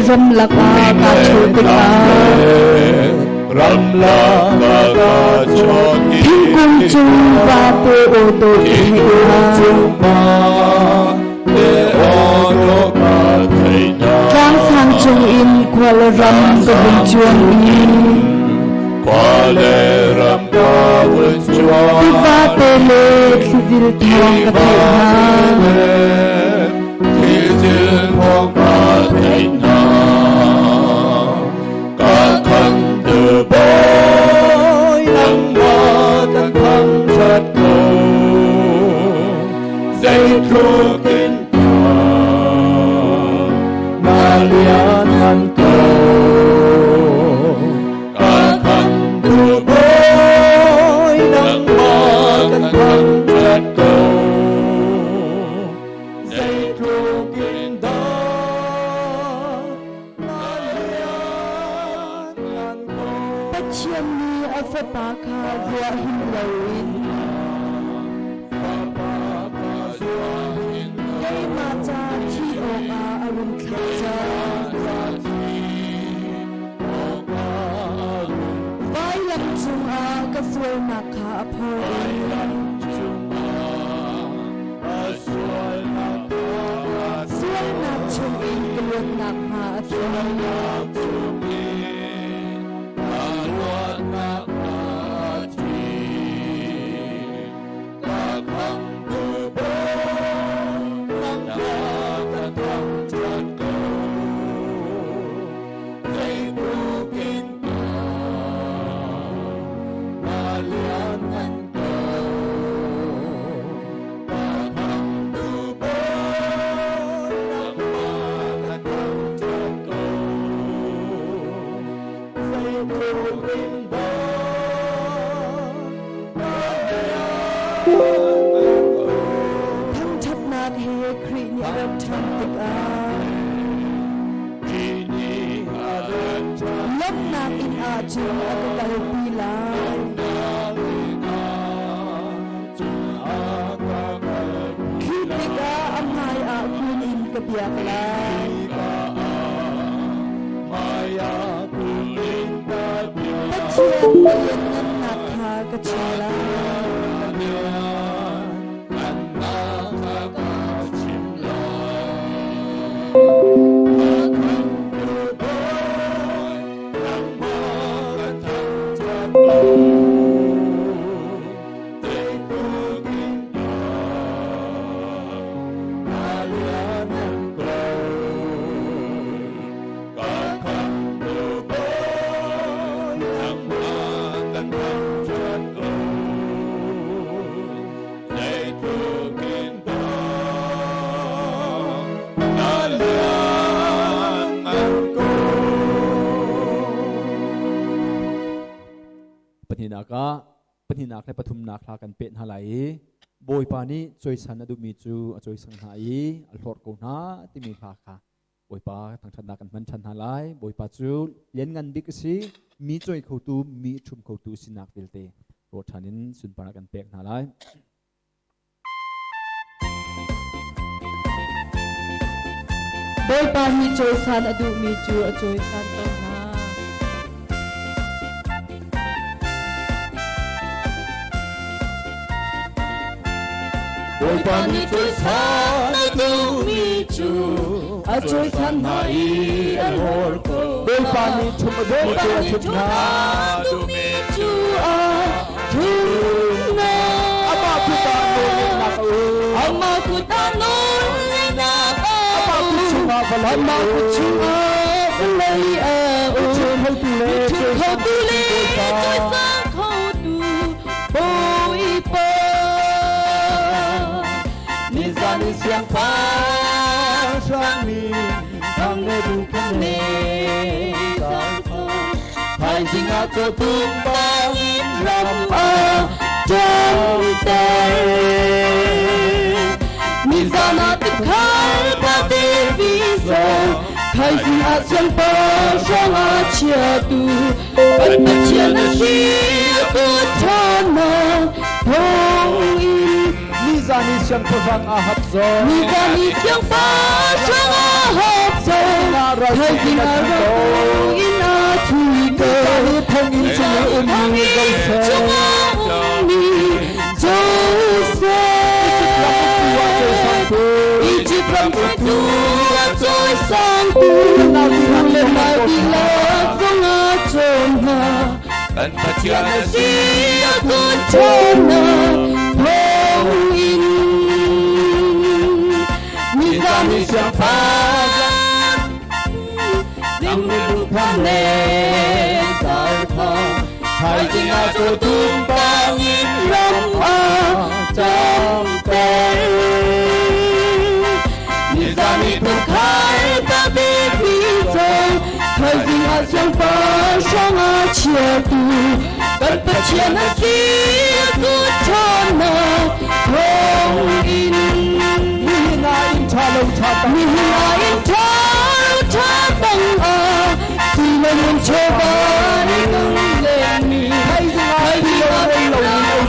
râm lạc ca chủ tịch râm lạc ca cho thiên cung chung và tê ô tô thiên cung chung và tê ô tô thầy nhà trang sang chung in qua lê râm và vinh chuông in qua lê râm và vinh chuông đi va tê lê khi vil thong ca thầy naปฏินักและปฐุมนักลากันเป็นหาไหลโบยปานี้จอยสันอดุมีจูจอยสังหายอัลฮอดกูนาที่มีพาค่ะโบยปาทางชนะกันมันชันหาไหลโบยปาจูเลี้ยงเงินบิ๊กซีมีจอยเขาตูมีชุมเขาตูสินักเวลเตโรดชานินสุนปากันเป็นหาไหลโบยปามีจอยสันอดุมีจูจอยสันต้นนาโดยปานิจอยสันดูมีจูจอยสันหายอัลฮอร์โกโดยปานิชุมโดยปานิชุมนาดูมีจูจูนาอามาพุตาโนนักอามาพุตาโนนักอามาพุชุมาบลามาพุชุมาบลาลีอาอุชุเขาตุเลจุเขาตุเลจอยสันเขาตุโบยปานิเสียงฟ้าช่างมีทางในดูกันเนสายฟ้า cho tung bang in lòng trong tên mi ra na tự khai ba tê vi giờ khai gì chân bơ trong chia tu vẫn bất chia na si tu thon na thong in mi ra ni siang phô vang a hấp gió mi ra ni siang phô trong hấp gió khai gì rong in thui cơ thông in chung mi dâu xe Hãy subscribe cho kênh Ghiền Mì Gõ để không bỏ lỡ những Hãy chia tu vẫn bất chia na kia tu cho na không in mi na in cha long cha ta mi na in cha bang a si lên muốn cho ba đi nâng lên mi hay đi ở đây lâu lâu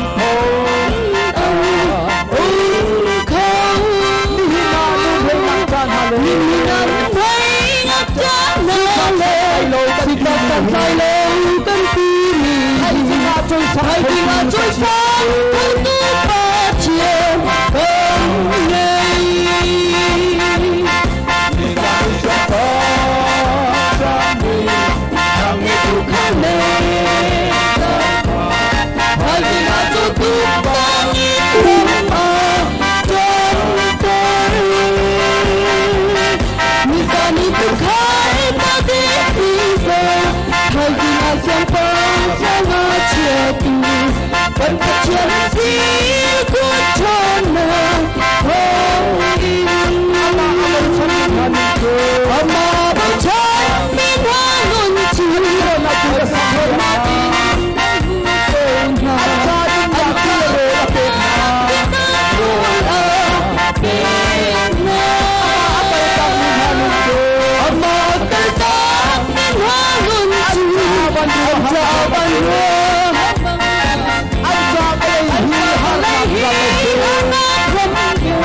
mi na lu thấy ngang chan hà lên mi na thấy ngang chan hà lên si ta ta sai lên cơn tim hãy đi ngã trôi xa không tu ba chia không nhây mi ra mi siang phô trong mi thang mi tu khang nè hãy đi ngã trôi tu ba nghiêng không trong tay mi ra mi tu khai ba tiếng đi giờ hãy đi ngã sang phô trong chia tu vẫn bất chia na si tu cho na không in Ama bao trăm miên hoa ngôn chữ là cuộc sống mà tin hồn hà anh ta là bên hà Việt Nam là bên na Ama tới ta miên hoa ngôn chữ anh chào ban hương anh chào đây hi hà na không yêu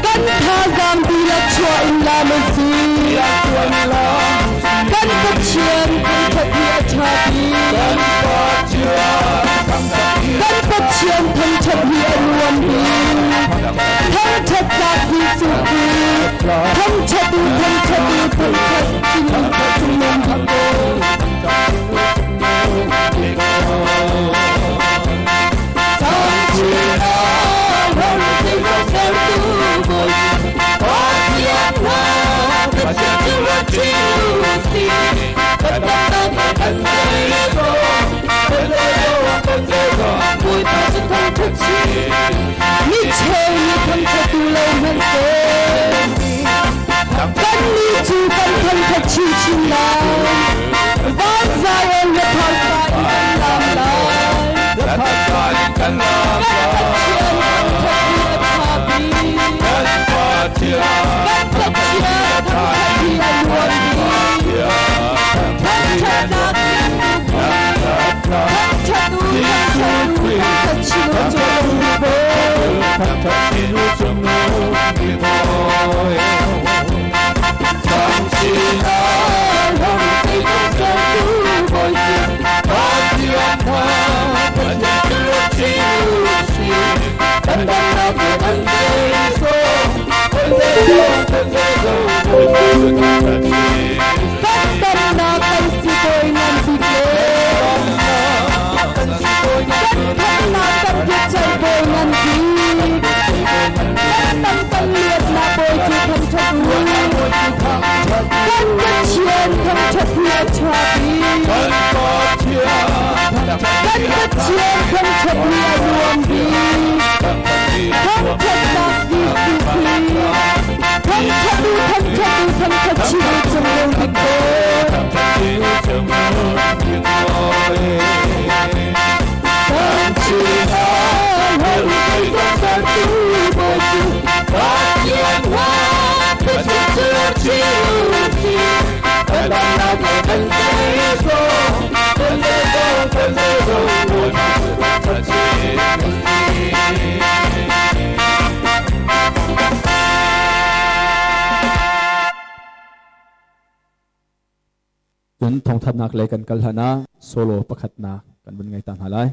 Kan thazam bila choin la mesi kan kacien kan thapia chati kan kacien kan thapia nuam bi kan thapia fi suki kan chatu kan chatu kan chatu nuam bhango Hãy subscribe bất chiến không chấp lia luồng đi không chấp lạc đi đi không chấp đi không chấp chịu trong lòng tình tôi không chỉ là hơi thấy con ta tu bồi dưỡng và yên hoa với sự chưa chịu gì ở đang là một thân thế rồi thân thế rồi buồn thật chỉ jun thong that nak le kan kal hana solo pakhat na kan bun ngai tan halai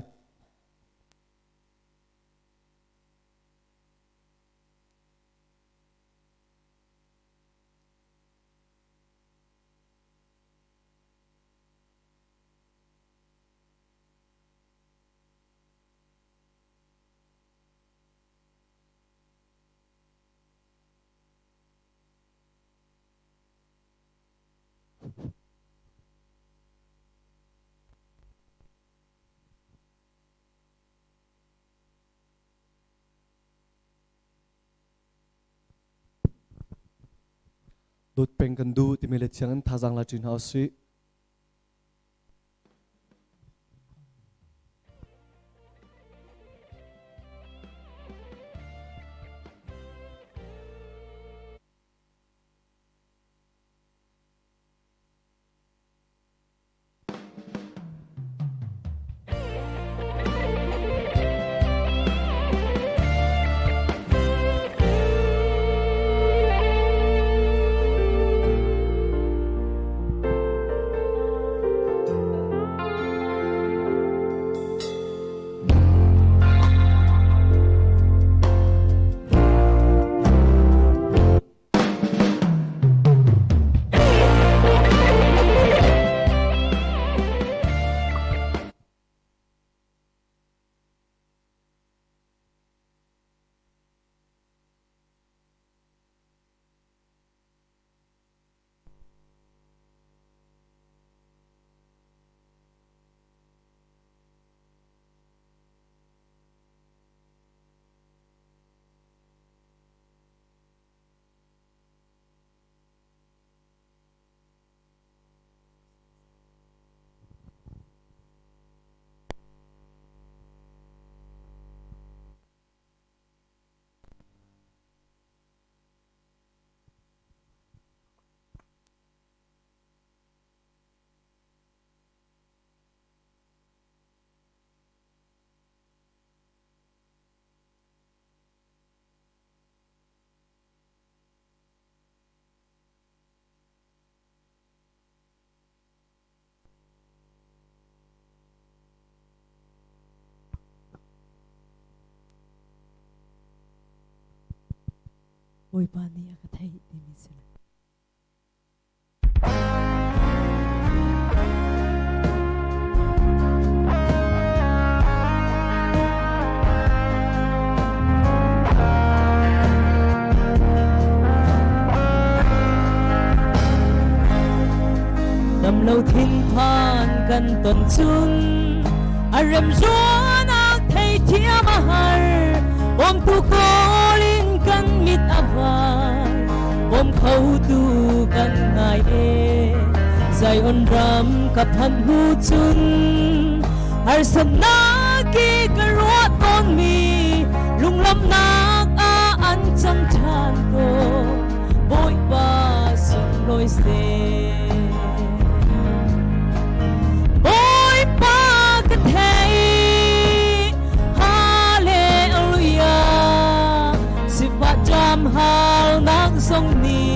đốt bèn cần du thì mình lại chẳng thà rằng là chuyện hậu suy ôi ba ni aka thấy đi mình xin đầm lâu thiên phan gần tuần xuân rem ruan ak thấy thia mahar om tu ko lin kan mit avar om khâu tu kan ngai e zai on ram kap han hu chun har san na ki karot on mi lung lam nak a an chang than ko boy ba sung loi se hào nắng sông ni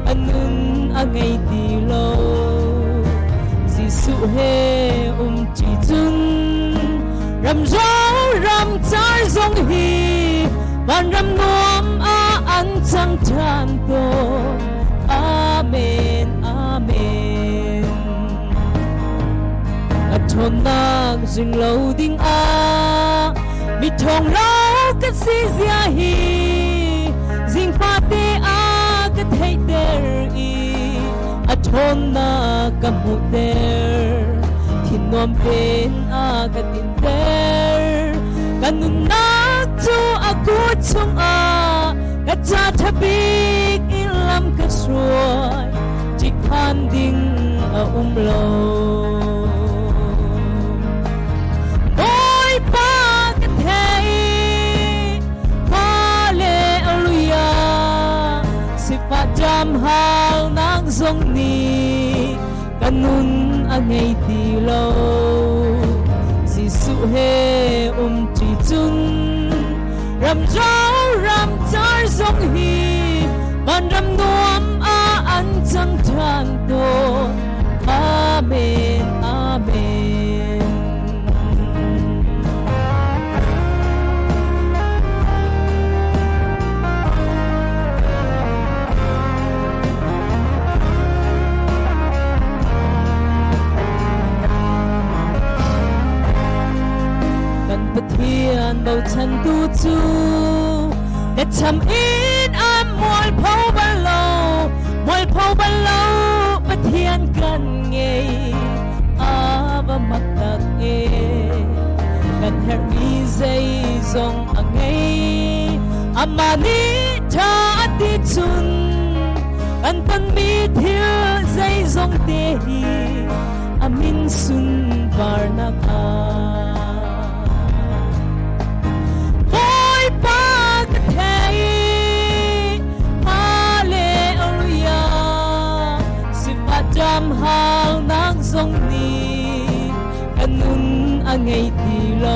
anh ngày đi lâu dì su he chỉ chun ram rau ram char sông hi ban ram nuam a an chang chan to amen amen at thon nang jing lâu ding a mi thong lâu cái si zia hi Zing fate a ka thay der I a thon na ka mu der ถิ่นนวมเป็นกันดินเดร์กันนุนนักจูอากูชงกัจจาทบีกอิลำกระสวยจิกพันดิ่งโลโอยปากเทยพาเลอลุยาสิฟ้าจำหาวนังทรงนี้กันนุนไงตีโลสิสุเฮจีจุนรำเจ้ารำจารทรงฮีมันรำนวมอันจังทางตัวอาเมนอาเมนกันปะเทียนเบาฉันตูจูแต่ทำอินมวยเผาบัลโลมวยเผาบัลโลปะเทียนกันไงบะมักตักกันเฮรีใจทรงไงมานิทาติจุนกันปันมีเทียใจทรงเตหีมินสุนบาร์นักโอยปากเทยจำหาวนักทรงนี้กันนุนไงตีโล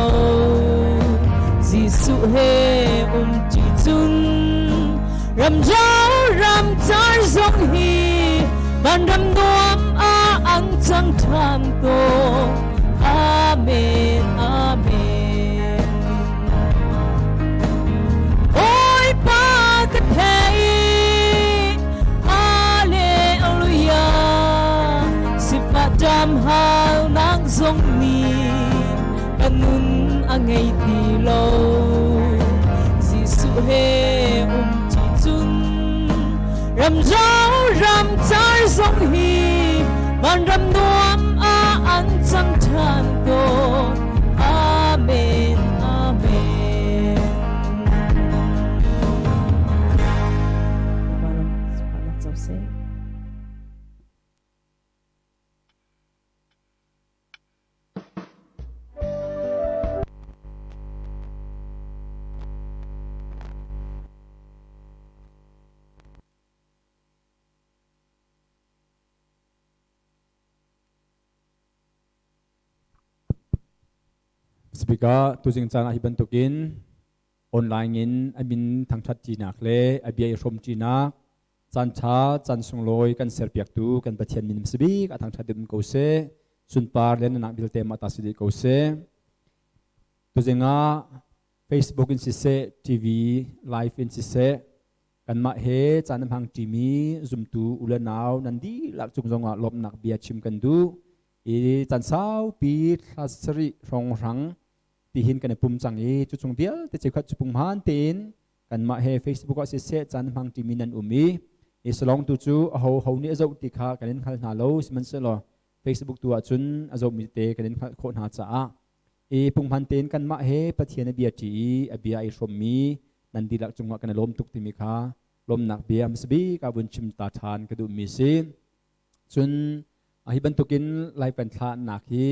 สิสุเฮจีจุนรำเจ้ารำจารทรงฮีบันรำนวมอันจังทางโตอาเมนอาเมนโอยปากเทยจำหาวนักทรงนี้กันนุนไงตีโลสิสุเฮจีจุนรำเจ้ารำจารทรงฮีมันรำนวมอันจังทางโตอาเมนอาเมนเจ้าเซสปิกาตัวจริงจังอธิบันตุกินออนไลน์งินอบินทางชัดจีนักเลอเบียชมจีนักจันชาจันสงลอยกันเสียเปียกตูกันประเทศมินสบิกทางชัดดิมโกเซสุนปาร์เลนนักบิลเตมาตาสิดิโกเซตัวจริงอ่ะ Facebook อินสิเซทีวีไลฟ์อินสิเซกันมาเฮจันนำพังจีมีซุมตูอุลนาวนันดีหลักจุงจงอ่ะลบนักเบียชิมกันดูจันสาวปีทัศริรองรังตีหินกันในปุ่มจังจุดจงเดียวแต่จะขัดจุปุ่มหันตีนกันมาเฮเฟซบุ๊กก็เสียจันพังจีมินันมีสลองตัวจูเขาเนี่ยจะอุติขากันเล่นขันหาโลสมันเสลอเฟซบุ๊กตัวจุนจะมีเตกันเล่นโคหาจ้าปุ่มหันตีนกันมาเฮปะเทียนเบียจีเบียไอชมมีนันดีหลักจงว่ากันลมตุกติมิขาลมหนักเบียมสบีกับบุญชิมตาทานกระดูมีสิจุนฮิบันตุกินไลเป็นทานหนักฮี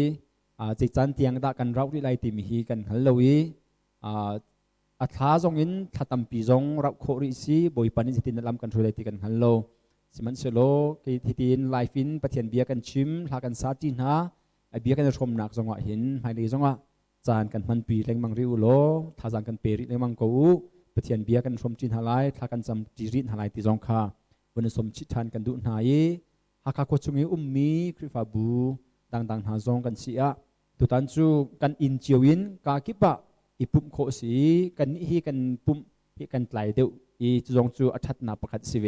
จิตจันเตียงตากันเราที่ไลติมีฮีกันฮัลโหลฮีอัฐาจงอินทัตัมปีจงเราโคริซีบอยปันิจิตินลำกันช่วยไลติกันฮัลโหลสิมันเชโลกิทิตินไลฟินปะเทียนเบียกันชิมลากันซาจินฮะเบียกันชมหนักจงว่าหินไฮลีจงว่าจานกันมันปีแรงมังริวโลทาจานกันเปริแรงมังกูปะเทียนเบียกันชมจินฮาไลลากันจำจิรินฮาไลติจงคาวันสมชิทานกันดุนหายหากเขาจุงมีคริฟาบูดังหาจงกันเสียตุตันจูกันอินเจียวอินกากิปะอีปุ่มโคสีกันนี่กันปุ่มฮีกันไลเดียวอีจงจูอัฐนาประคัดสิเว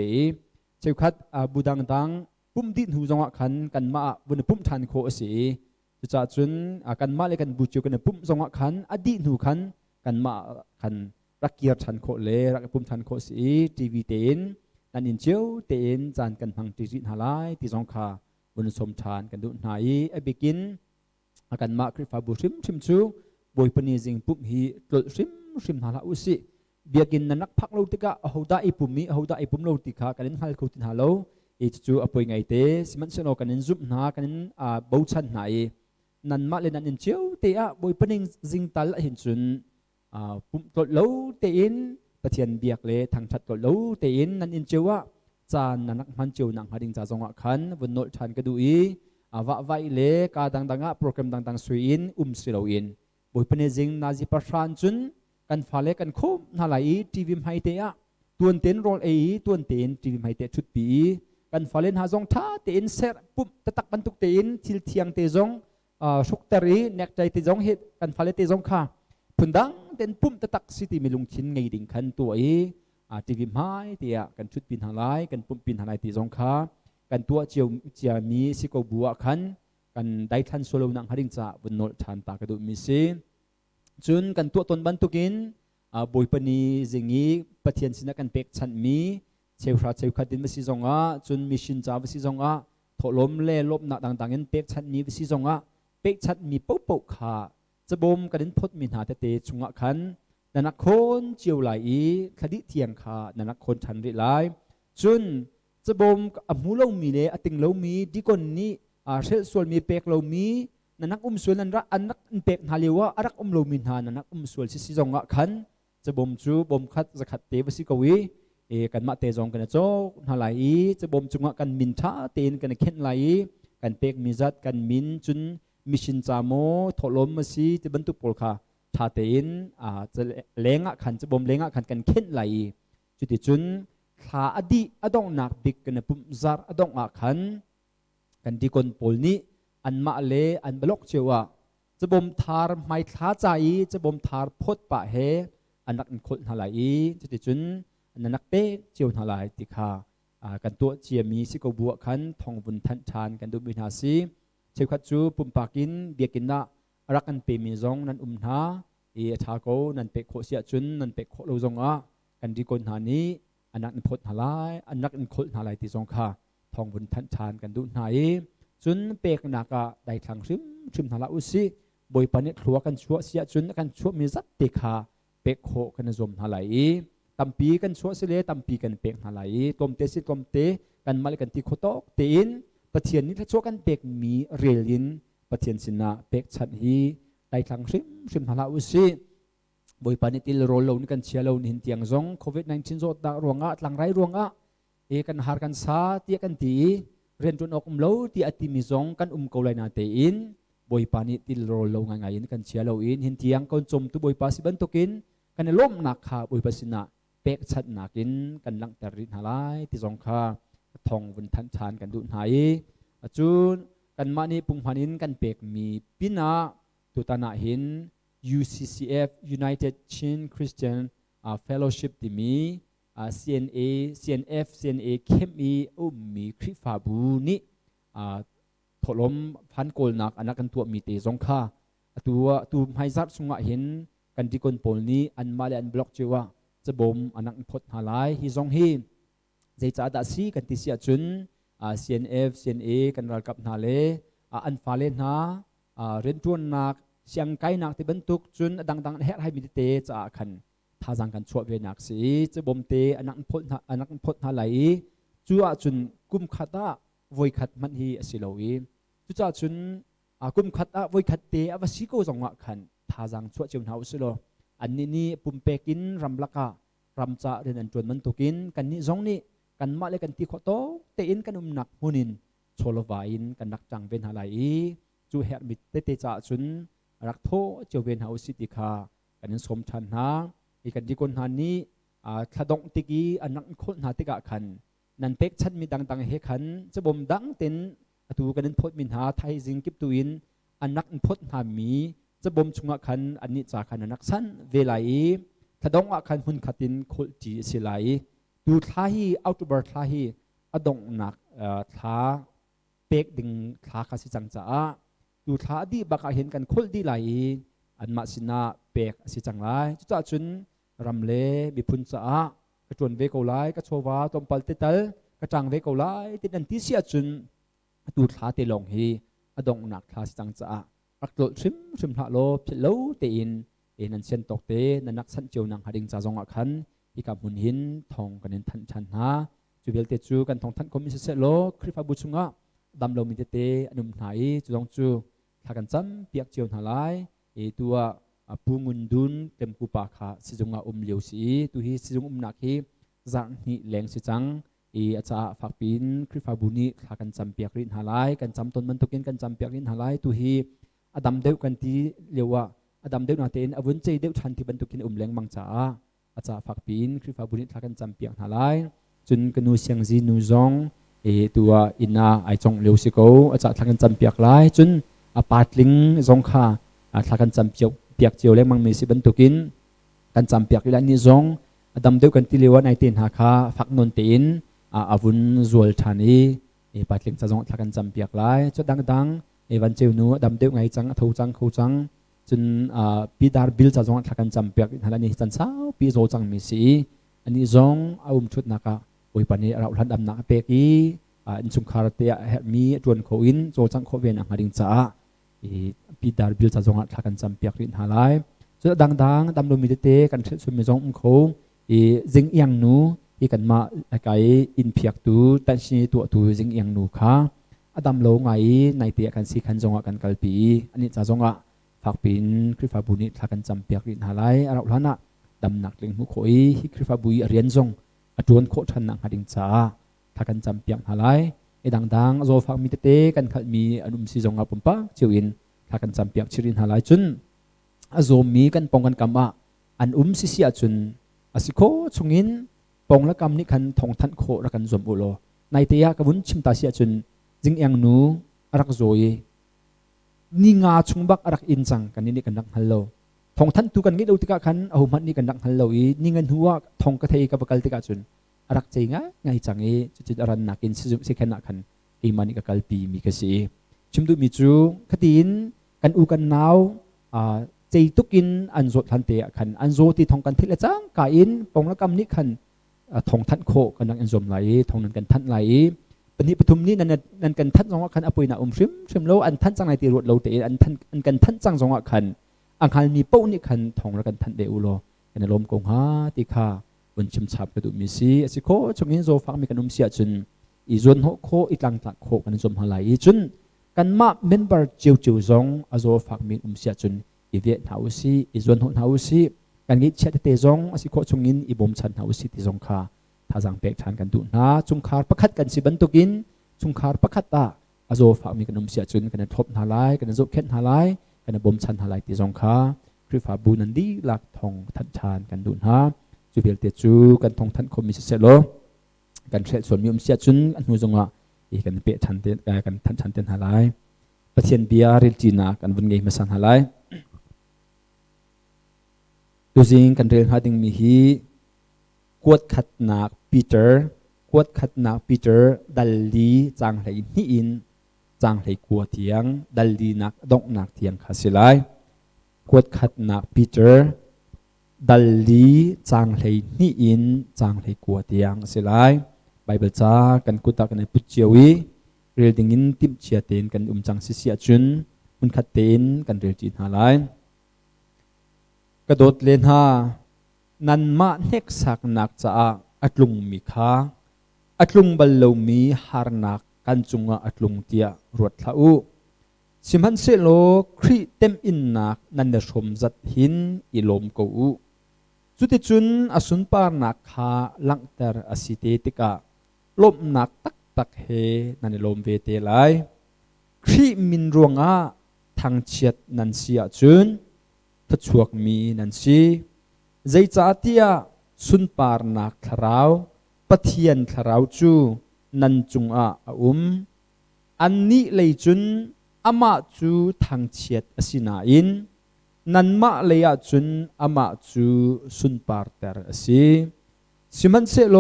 เจ้าคัดบูดังปุ่มดินหูจงขันกันมาวันปุ่มทันโคสีจะจัดจุนกันมาเลยกันบูจิวกันปุ่มจงขันอดีตหูขันกันมาขันรักเกียรติทันโคเลรักปุ่มทันโคสีทีวีเต็นนั่นอินเจียวเต็นจานกันพังตีรินหาไลตีจงคาวันสมทานกันดุนหายไอเบกิน อากันมาคริฟาบุชิมชิมชูบอยปนีจิงปุ่มฮีตลชิมชิมหาลาอุสิเบียกินนักพักโลติกะเอาได้ไอปุ่มมีเอาได้ไอปุ่มโลติกะกันฮัลคุตินฮัลโลอีจูอปวยไงเตสิมันเสนอกันซุปนากันบูชันไหนนันมาเลนันอินเชียวเตะบอยปนิงจิงตัลหินจุนปุ่มตลโลเตอินปะเทียนเบียกเลทางชัดตลโลเตอินนันอินเชียวว่าจานนักมันเจียวนังหาดิงจ่าจงะขันวันโนชันกระดูอีวะไวเลกาดังโปรแกรมดังสุยินสิโลอินบอยปนิงจิงนาจิปรานจุนกันฟ้าเล็กกันคุ้มนาไลทีวีไม่เตะตัวเต็นโรลเอตัวเต็นทีวีไม่เตะชุดปีกันฟ้าเล่นหาจงท่าเต็นเสร็จปุ๊บตะตักบรรทุกเต็นทิลเทียงเตะจงชุกตรีเน็กใจเตะจงเฮ็ดกันฟ้าเล่นเตะจงค่ะพุ่นดังเต็นปุ๊บตะตักสิติมีลุงชินไงดิ่งขันตัวทีวีไม่เตะกันชุดปีนหาไลกันปุ๊บปีนหาไลเตะจงค่ะกันตัวเจียวมีสิกบัวขันกันได้ทันโซโลนังหาดิ่งจ่าบนโนชันตากระดูมิซีจุนกันตัวตนบรรทุกินบอยปนีจิงีปะเทียนสินักกันเป็กชันมีเชฟราเชฟขัดดินวิสิจงจุนมิชินจาวิสิจงถล่มเล่ลบหนักต่างๆเงินเป็กชันมีวิสิจงเป็กชันมีปุ๊บปุ๊บขาจะบ่มกันดินพดมินหาเตเตชงขันนักคนเจียวไหลคดีเทียงขานักคนชันริไลจุนจะบ่มอมูเลมีเลอติงเลมีดีคนนี้เชลส่วนมีเป็กเลมีนักส่วนนั้นรักอันนักเป็กหาเลียวว่ารักเลมีหานักส่วนสิจงขันจะบ่มจูบ่มคัดจะขัดเตวสิกวีกันมาเตจงกันโจหาไหลจะบ่มจุงกันมินท่าเตนกันเข็นไหลกันเป็กมิจัดกันมินจุนมิชินจามโมถล่มมาซีจะบรรทุกปลค่ะท่าเตนจะเล้งขันจะบ่มเล้งขันกันเข็นไหลจุดที่จุนท่าอดีอดองนักบิกกันปุ่มซาร์อดองขันกันที่คนปลนี้อันมาเลอันบล็อกเชียวจะบ่มทาร์ไม่ท่าใจจะบ่มทาร์พดปะเฮอันนักคนหาไหลจุดที่จุนอันนักเป๊กเจียวหาไหลติคากันตัวเจียมีสิกบัวขันทองบุญทันชานกันดูมินาซีเชื่อขัดจูปุ่มปากินเบียกินนะรักกันเปมีจงนันหาชาโกนันเปกโคเสียจุนนันเปกโคโลจงกันดีคนหานี้อันนักพดหาไหลอันนักคนหาไหลติจงคาทองบุญทันชานกันดูไหนจุนเปกนักได้ทางชิมหาละอุสิบอยปานิครัวกันชัวเสียจุนกันชัวมีจัดติคาเป็กโคกันจมหาไหลตัมปีกันชัวเสเลตัมปีกันเป็กหาไหลต้มเตสิต้มเตกันมาเลกันตีโคโตเตีนปะเทียนนี้ถ้าชัวกันเป็กมีเรียลินปะเทียนสินะเป็กชันฮีได้ทางชิมหาละอุสิบอยปานิติลโรลนี่กันเชียร์เราหินเตียงจงโควิด-19โจดรวงหลังไรรวงกันหากันซาเตียกันตีเรียนจนออกเลวตีอติมิจงกันเกาไลนาเตอินบอยปานิติลโรลง่ายๆกันเชียร์เราอินหินเตียงคนจมตุบอยปาสิบันตุกินกันล้มหนักขาบอยปาสินะเป็กชัดหนักินกันลังแต่รินหาไลที่จงขาทองวันทันชานกันดูหายจูนกันมานี่ปุ่งพันินกันเป็กมีปินาตุตานาหิน UCCF United Chin Christian Fellowship ที่มี CNA เข้มมีคริฟาบูนี่ถล่มพันโกลนักอันนักกันตัวมีเตจงขาตัวไฮซัดสุงะเห็นกันที่คนปนนี้อันมาเลอันบล็อกเจว่าจะบ่มอันนักพดหาไลฮิจงฮีใจจ่าดัซีกันที่เสียจุนCNA กันรักกับนาเลอันฟาเลนาเรนจวนนักเสียงไกนักที่บรรทุกจุนดังๆเฮ็ดให้มีเตจ่าขันท่าจังกันชั่วเวนักสีจะบ่มเตอันนักพดหาไลจัวจุนกุมขัดวยขัดมันฮีสิโลวีจุจ่าจุนกุมขัดวยขัดเตอวสิโกจงะขันท่าจังชั่วเจ้าหน้าสิโลอันนี้ปุ่มเปกินรำลักรำจ่าเรียนจวนมันตุกินกันนี้จงนี้กันมาเลยกันที่ขอโตเตอินกันหนักมุนินโชลวาอินกันนักจังเวนหาไลจูเฮมิเตจ่าจุนรักโตเจ้าเวนหาอุสิติคากันนี้สมชันหาอีกันที่คนหานี้ขดงติกีอันนักคนหาติกะขันนันเป็กชันมีดังเฮขันจะบ่มดังเต็นตูกันนั้นพดมินหาไทยจิงกิบตุอินอันนักพดหามีจะบ่มชุงขันอันนี้จากขันนักสั้นเวลัยขดงขันหุ่นขัดินโคจีสิไลดูท้าฮีอัลตูเบอร์ท้าฮีอดงหนักท้าเป็กดึงท้าคาสิจังจ้าดูท้าดีบักเห็นกันโคดีไลอันมาสินาเป็กสิจังไลจุดจุนรำเลมีพุนจ้ากระจวนเวกเอาไลกระโชวาตอมปัลติตัลกระจังเวกเอาไลติดันที่เสียจุนดูท้าเตลงฮีอดงหนักท้าสิจังจ้า รักโลชิมหะโลพิโลเตอินนันเซนตกเตนันนักสันเจียวนังหาดิงจาจงขันอีกับมุนหินทองกันเนทันชันหาจูเบลเตจูกันทองทันคอมิเซโลคริฟาบุชุงะดำโลมิเตอนุมไหนจูจงจูถ้ากันจำเปียกเจียวหาไลตัวปูงุนดุนเต็มกุปาขาสิจงะเลียวสีตัวฮีสิจงนักฮีจากนี่แหลงสิจังอาจจะฝักปีนคริฟาบุนีถ้ากันจำเปียกรินหาไลกันจำต้นมันตุกินกันจำเปียกรินหาไลตัวฮีอดัมเดวกันที่เรียกว่าอดัมเดวนาเตนอวุนเจเดวทันที่บรรทุกินแหลงมังจ้าอาจจะฝักปีนคริฟาบุนีถ้ากันจำเปียกหาไลจนกันนูเสียงจีนูจงตัวอินาไอจงเลียวสิโกอาจจะถ้ากันจำเปียกไลจนปาดลิงจงค่ะถ้ากันจำเปียกเจียวแหลงมังมีสิบรรทุกินกันจำเปียกแล้วนี่จงอดัมเดวกันที่เรียกว่าในเตนหาค่ะฝักนนเตนอาวุนจวลทานีปาดลิงจะจงถ้ากันจำเปียกไลจุดดังวันเจ้าหนูดำเดียวไงจังทูจังเขาจังจนปีดาร์บิลจะจงทักกันจำเปียกฮันนี่จันเช้าปีโจจังมีสีอันนี้จงเอาชุดนักโอยปนี้เราทันดำนักเปกีอินสุขารเตียมีจวนเขาอินโจจังเขาเวียนอังดิงจ้าปีดาร์บิลจะจงทักกันจำเปียกรินฮาไลจุดดังดำลมิเตกันเชื่อสุมิจงเขาจิงยังหนูที่กันมาไกอินเปียกตูแต่ชีตัวตูจิงยังหนูค่ะอดัมโลไงในเตียกันสีขันจงกันกัลปีอันนี้จะจงฝากปีนคริฟาบุนิถ้ากันจำเปียกรินหาไลเราล้นะดำหนักเลี้ยงมุขอยฮิคริฟาบุยเรียนจงจวนโคชันนังหาดิงจ้าถ้ากันจำเปียกหาไลดังโจฝากมีเตกันขัดมีอนุมสีจงปุ่มปะเจียวอินถ้ากันจำเปียกชิรินหาไลจุนโจมีกันปองกันกำอันสิเสียจุนสิโคชงอินปองละกำนี้ขันทองทันโคละกันจมอุโลในเตียกับวุ้นชิมตาเสียจุนจิงยังนูรักโจยนี่งาชุงบักรักอินจังกันนี่กันดังฮัลโหลทองท่านตุกันงี้ดูติกาขันเอามันนี่กันดังฮัลโหลนี่เงินหัวทองกระเทยกับกัลติกาจุนรักใจง่ายไงจังจุดอรันนักอินสิขนาดขันอีมันนี่กับกัลปีมีกษีชิมดูมีจูขดินกันอูกันนาวใจตุกินอันโจทันเตะขันอันโจที่ทองกันทิละจังกาอินปองละกำนี้ขันทองท่านโคกันดังอันจมไหลทองนั้นกันท่านไหลปณิปทุมนี้นั่นกันท่านจงว่าขันอปุยนาชิมโลอันท่านจังในตีรวดโลเตอันท่านอันกันท่านจังจงว่าขันอังคารมีเป้านี่ขันทองแล้วกันท่านเดอุโลกันลมกงฮาติคาบนชิมฉับกระดูมีสีสิโคชงอินโซฟังมีกันเสียจุนอีจวนโฮโคอีกลังตักโคกันจมหาไหลจุนกันมาเมมเบอร์เจียวจงอโซฟังมีเสียจุนอีเวียนหาวซีอีจวนโฮหาวซีกันงี้เชตเตจงสิโคชงอินอีบอมชันหาวซีติจงคาถ้าจังเป็กชันกันดูนะจุงคาร์ประคัดกันสิบันตุกินจุงคาร์ประคัดตาอโซฝากมีกันเสียจุนกันทบหาไลกันจุกเข็นหาไลกันบ่มชันหาไลติจงคาคริฟาบูนันดีหลักทองทันชานกันดูนะจูเบลเตจูกันทองทันคอมิเซโลกันเชส่วนมีเสียจุนอันหูจงว่าอีกันเป็กชันเตกันทันชันเตนหาไลปะเทียนเบียริลจีนากันวันเงยมาสันหาไลดูสิงกันเรียนหาดิงมีฮีกวดขัดนักปีเตอร์กวดขัดนักปีเตอร์ดัลลีจางไหลนี่อินจางไหลกัวเทียงดัลลีนักดอกนักเทียงคาสิไลกวดขัดนักปีเตอร์ดัลลีจางไหลนี่อินจางไหลกัวเทียงสิไลไบเบิลจ้ากันกุตากันในปุจเจวีเรียลดิงินติมเชียเตนกันจังสิเสียจุนมุนขัดเตนกันเรียลจีนหาไลกระโดดเลนหานันมาเน็กสักนักจ้าอัดลุงมีข้าอัดลุงบอลลูมีฮาร์นักกันจุงอัดลุงเตียรวดเท้าสิมันเซโลครีเต็มอินนักนันเดชมจัดหินอิลมกูจุดจุนอสุนปาร์นักฮาลังเตอร์อสิเตติกาลมนักตักเฮนันลมเวเตไลครีมินรวงอาทางเชียดนันเสียจุนทัชวกมีนันซีใจจ่าเตียสุนปาร์นักทราวปะเทียนทราวจูนันจุงอาอันนี้เลยจุนอามาจูทางเชียดอสินาอินนันมาเลยจุนอามาจูสุนปาร์เตอร์อสิมันเซโล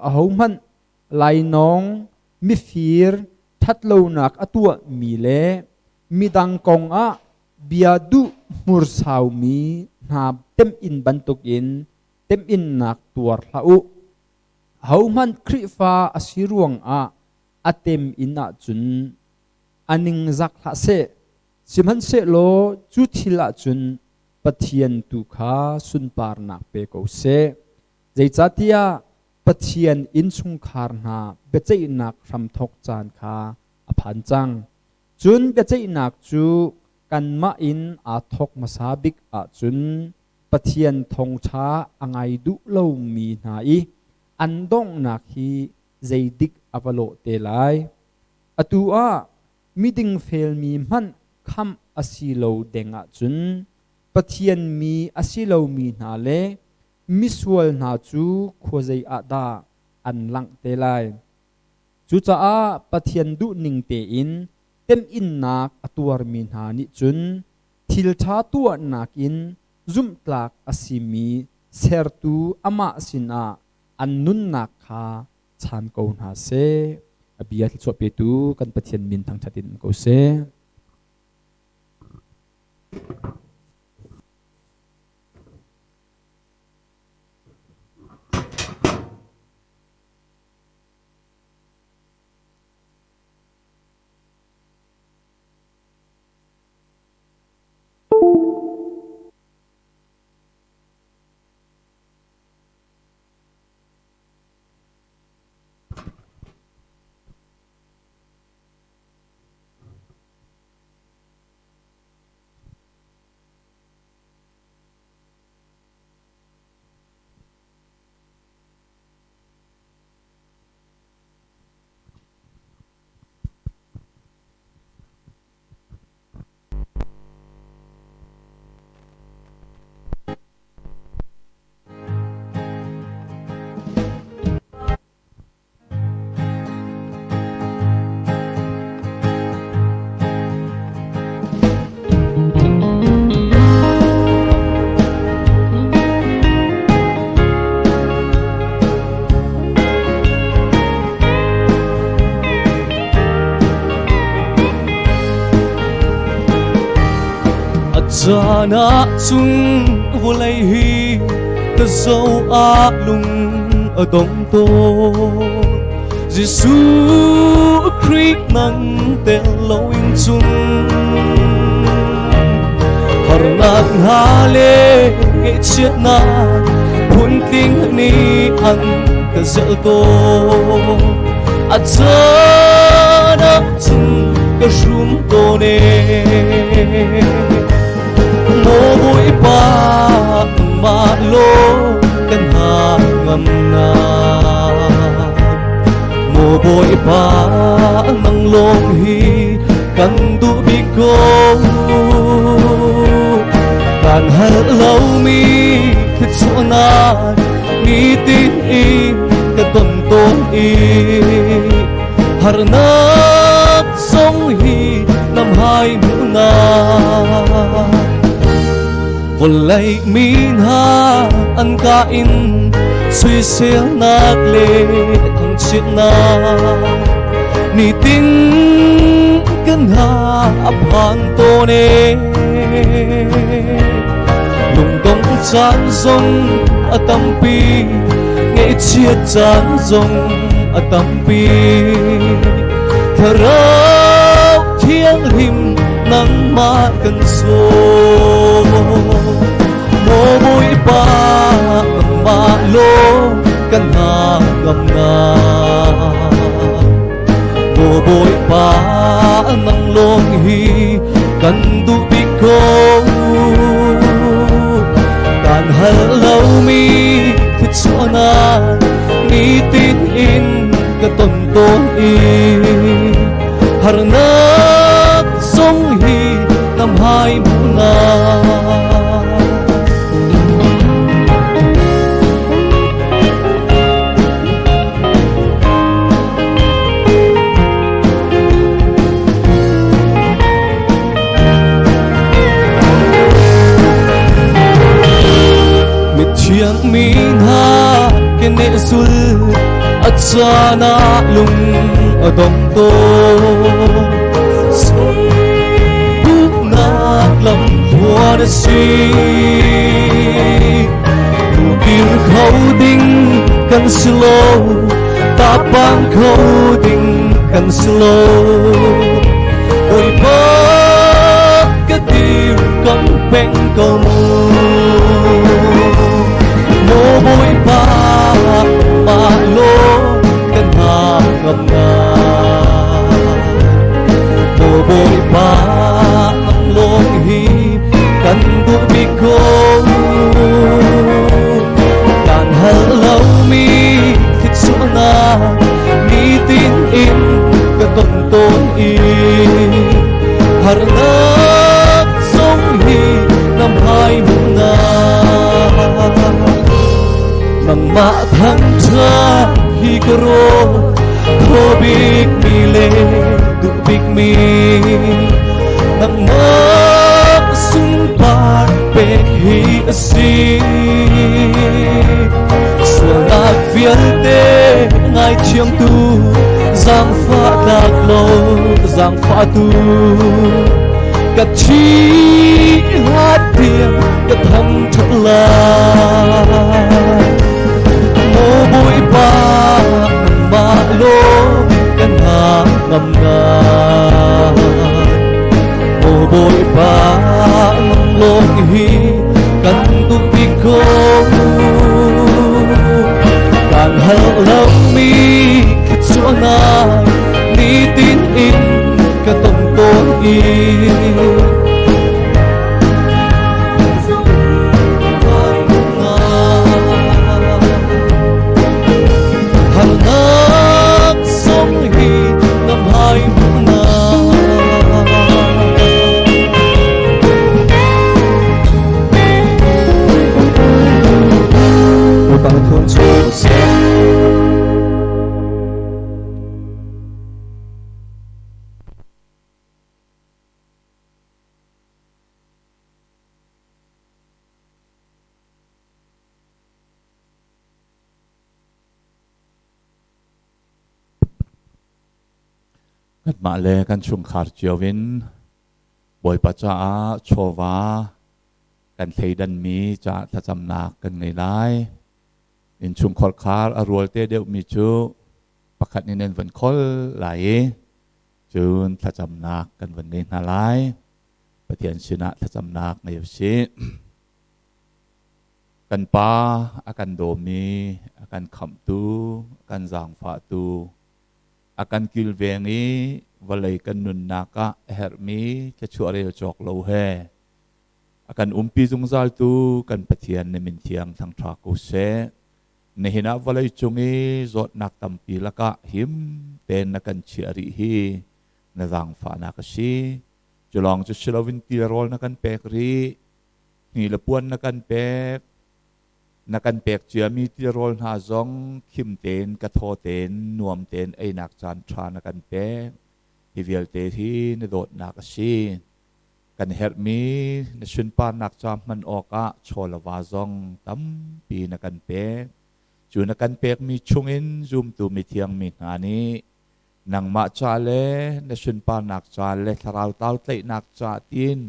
อาหมันไลนองมิฟิร์ทัดโลนักอตัวมีเลมีดังกงอาเบียดูมูร์สาวมีนาเต็มอินบันตุกินเต็มอินนักตัวละอุเฮามันคริฟ้าอสิรวงอาเต็มอินอาจุนอันนิงจักละเซ สิมันเสโลจุทิละจุนปะเทียนตุขาสุนปาร์นักเปโกเซใจจัตยาปะเทียนอินสุงคาร์นาเบเจนักรำทกจานคาอภันจังจุนเบเจนักจูกันมาอินอาทกมาซาบิกอาจุนปะเทียนทงช้าอังไงดุเลามีนาอีอันดงนักฮีใจดิกอวโลเตไลอตัวมิดิงเฟลมีมันคำอาศิโลเดงอาจุนปะเทียนมีอาศิโลมีนาเลมิสวลนาจูขวใจอาดาอันลังเตไลจูจ้าปะเทียนดุนิงเตอินเต็มอินนักอตัวมีนานิจุนทิลชาตัวนักอินซุมตลักอาศิมีเซร์ตูอามาสินาอันนุนนักคาชันโกนาเซอบิยาทิสวเปตูกันปะเทียนมินทางชาตินโกเซcha na chung vô lay hi ta dâu a lung ở đông tô Giêsu Christ nang tel lâu in chung har nat hale nghe chiết na phun tiếng ni ăn ta dễ tô a cha na chung ka rum tô ne mô bụi ba mà lô căn hà ngầm na mô bụi ba nang lông hi căn tu bi cô căn hal lâu mi khít số na mi tin y cái tuần tôn y har nát sông hi năm hai mũ na Walay min ha an kain suy xéo nát lệ thằng chiết na ni tin căn ha áp han tô nê lùng công chán rong a tâm pi nghe chiết chán rong a tâm pi thở rau thiêng him nắng mát cần số mô bụi ba mà lô căn hà ngầm na mô bụi ba nang lông hi căn tu bi cô căn hal lâu mi khít số na ni tin in cái tuần tôn y har nát sông hi năm hai mũ na chiang min ha ke ne sul achana lung adong to bu na lam thua da si lu kir khâu ding kan slow ta bang khâu ding kan slow oi ba beng câu mô bụi ba mà lô cần hà ngầm ngà mô bụi ba lông hi cần đu bị câu càng hở lâu mi thích xuống na mi tin in cái tuần tôn in har nấp sống hi năm hai mùng na nang ma thang cha hi koro thô big mi le du big mi nang ma sung par pe hi asi sua na vian te ngai chiang tu giang pha dak lo giang pha tu cắt chi hát tiếng cắt thầm thật là mô bụi ba mà lô căn hà ngầm ngà mô bụi ba lô hi căn tu bị cô càng hở lâu mi khít xuống na ni tin in cả tổng tôn inมาเลกันชุมขาดเจียววินบอยปัจจาโชวากันเทดันมีจะถ้าจำนักกันไงได้อินชุมขอดขาดอรัวเตเดียวมีจูประคัดนินวันคอลไหลจูนถ้าจำนักกันวันนี้นาไลประเทียนชนะถ้าจำนักในยุชิกันป้าอาการโดมีอาการขำตูอาการจางฝาตูakan kilvengi walay kanun naka hermi kecuali jok lo he akan umpi zungzal tu kan patian ne mintiang thang traku se nehina walay chungi zot nak tampi laka him ten nakan chiari hi nazang fa nakasi jolong ju shilawin tirol nakan pekri ni lapuan nakan pek nakan pek chia mi ti rol na zong kim ten ka tho ten nuam ten ai nak chan tra nakan pek hi vial te hi ne dot nak si kan her mi na shun pa nak cham man oka cholawa zong tam pi nakan pek chu nakan pek mi chungin zoom tu mi thiang mi ngani nang ma cha le na shun pa nak cha le tharau tau tlei nak cha tin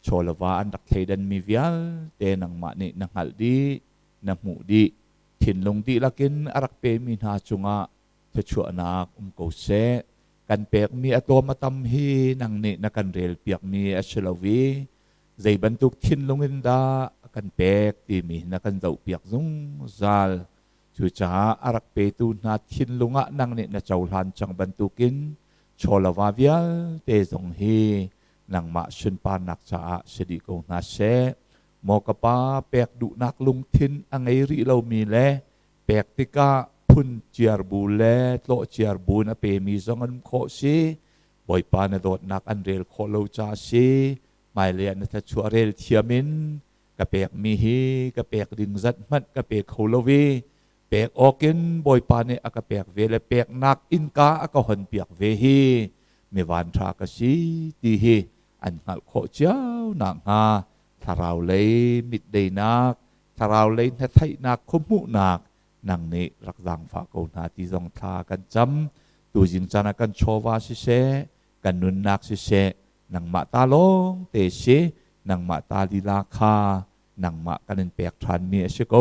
cholawa an dak theidan mi vial te nang ma ni nang hal di na mu di thin long di lakin arak pe mi na chunga te chua nak ko se kan pek mi atom atam hi nang ni na kan rel piak mi ashelawi zai bantuk thin longin da kan pek ti mi na kan dau piak zung zal chu cha arak pe tu na thin lunga nang ni na chaulan chang bantukin cholawa vial te zong hi nang ma shun pa nak cha sedi ko na se mo kapa pek du nak lung thin angai ri lo mi le pek tika phun chiar bu le tlo chiar bu na pe mi zong an kho si boi pa na dot nak an rel kho lo cha si mai le na ta chu rel thiamin ka pek mi hi ka pek ding zat mat ka pek kho lo vi pek okin boi pa ne aka pek ve le pek nak in ka aka hon piak ve hi mi van tha ka si ti hi an ngal kho chau na nga thาราวเลยมิดเดนักธาราวเลยทัดไทยนักขมุนักนังเนรักดังฝากเอาหน้าที่จงทากันจำตัวจิงจานักันโชวาสิเสกันนุนนักสิเสนังมาตาลงเตเสนังมาตาลีลาคานังมากันเปกทานเมียเชโก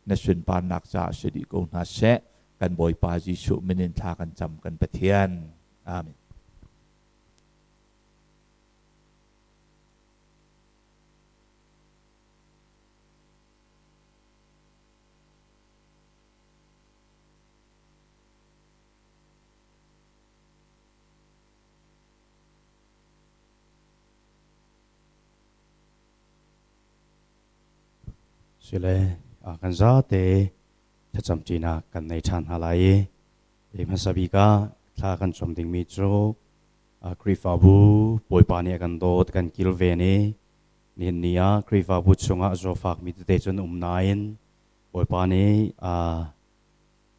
นชวนปานักจ่าเสดิโกนาเสกันบอยปาจิชุมินินทากันจำกันปะเทียนอาเมน สิเลกันซาเตถ้าจำจีนักกันในชานฮาไลมันสบิกาถ้ากันชมดิ่งมีจูคริฟาบูปอยปานีกันโดดกันกิลเวนีนี่นี่คริฟาบูชงโจฟักมีเตจนนายนปอยปานี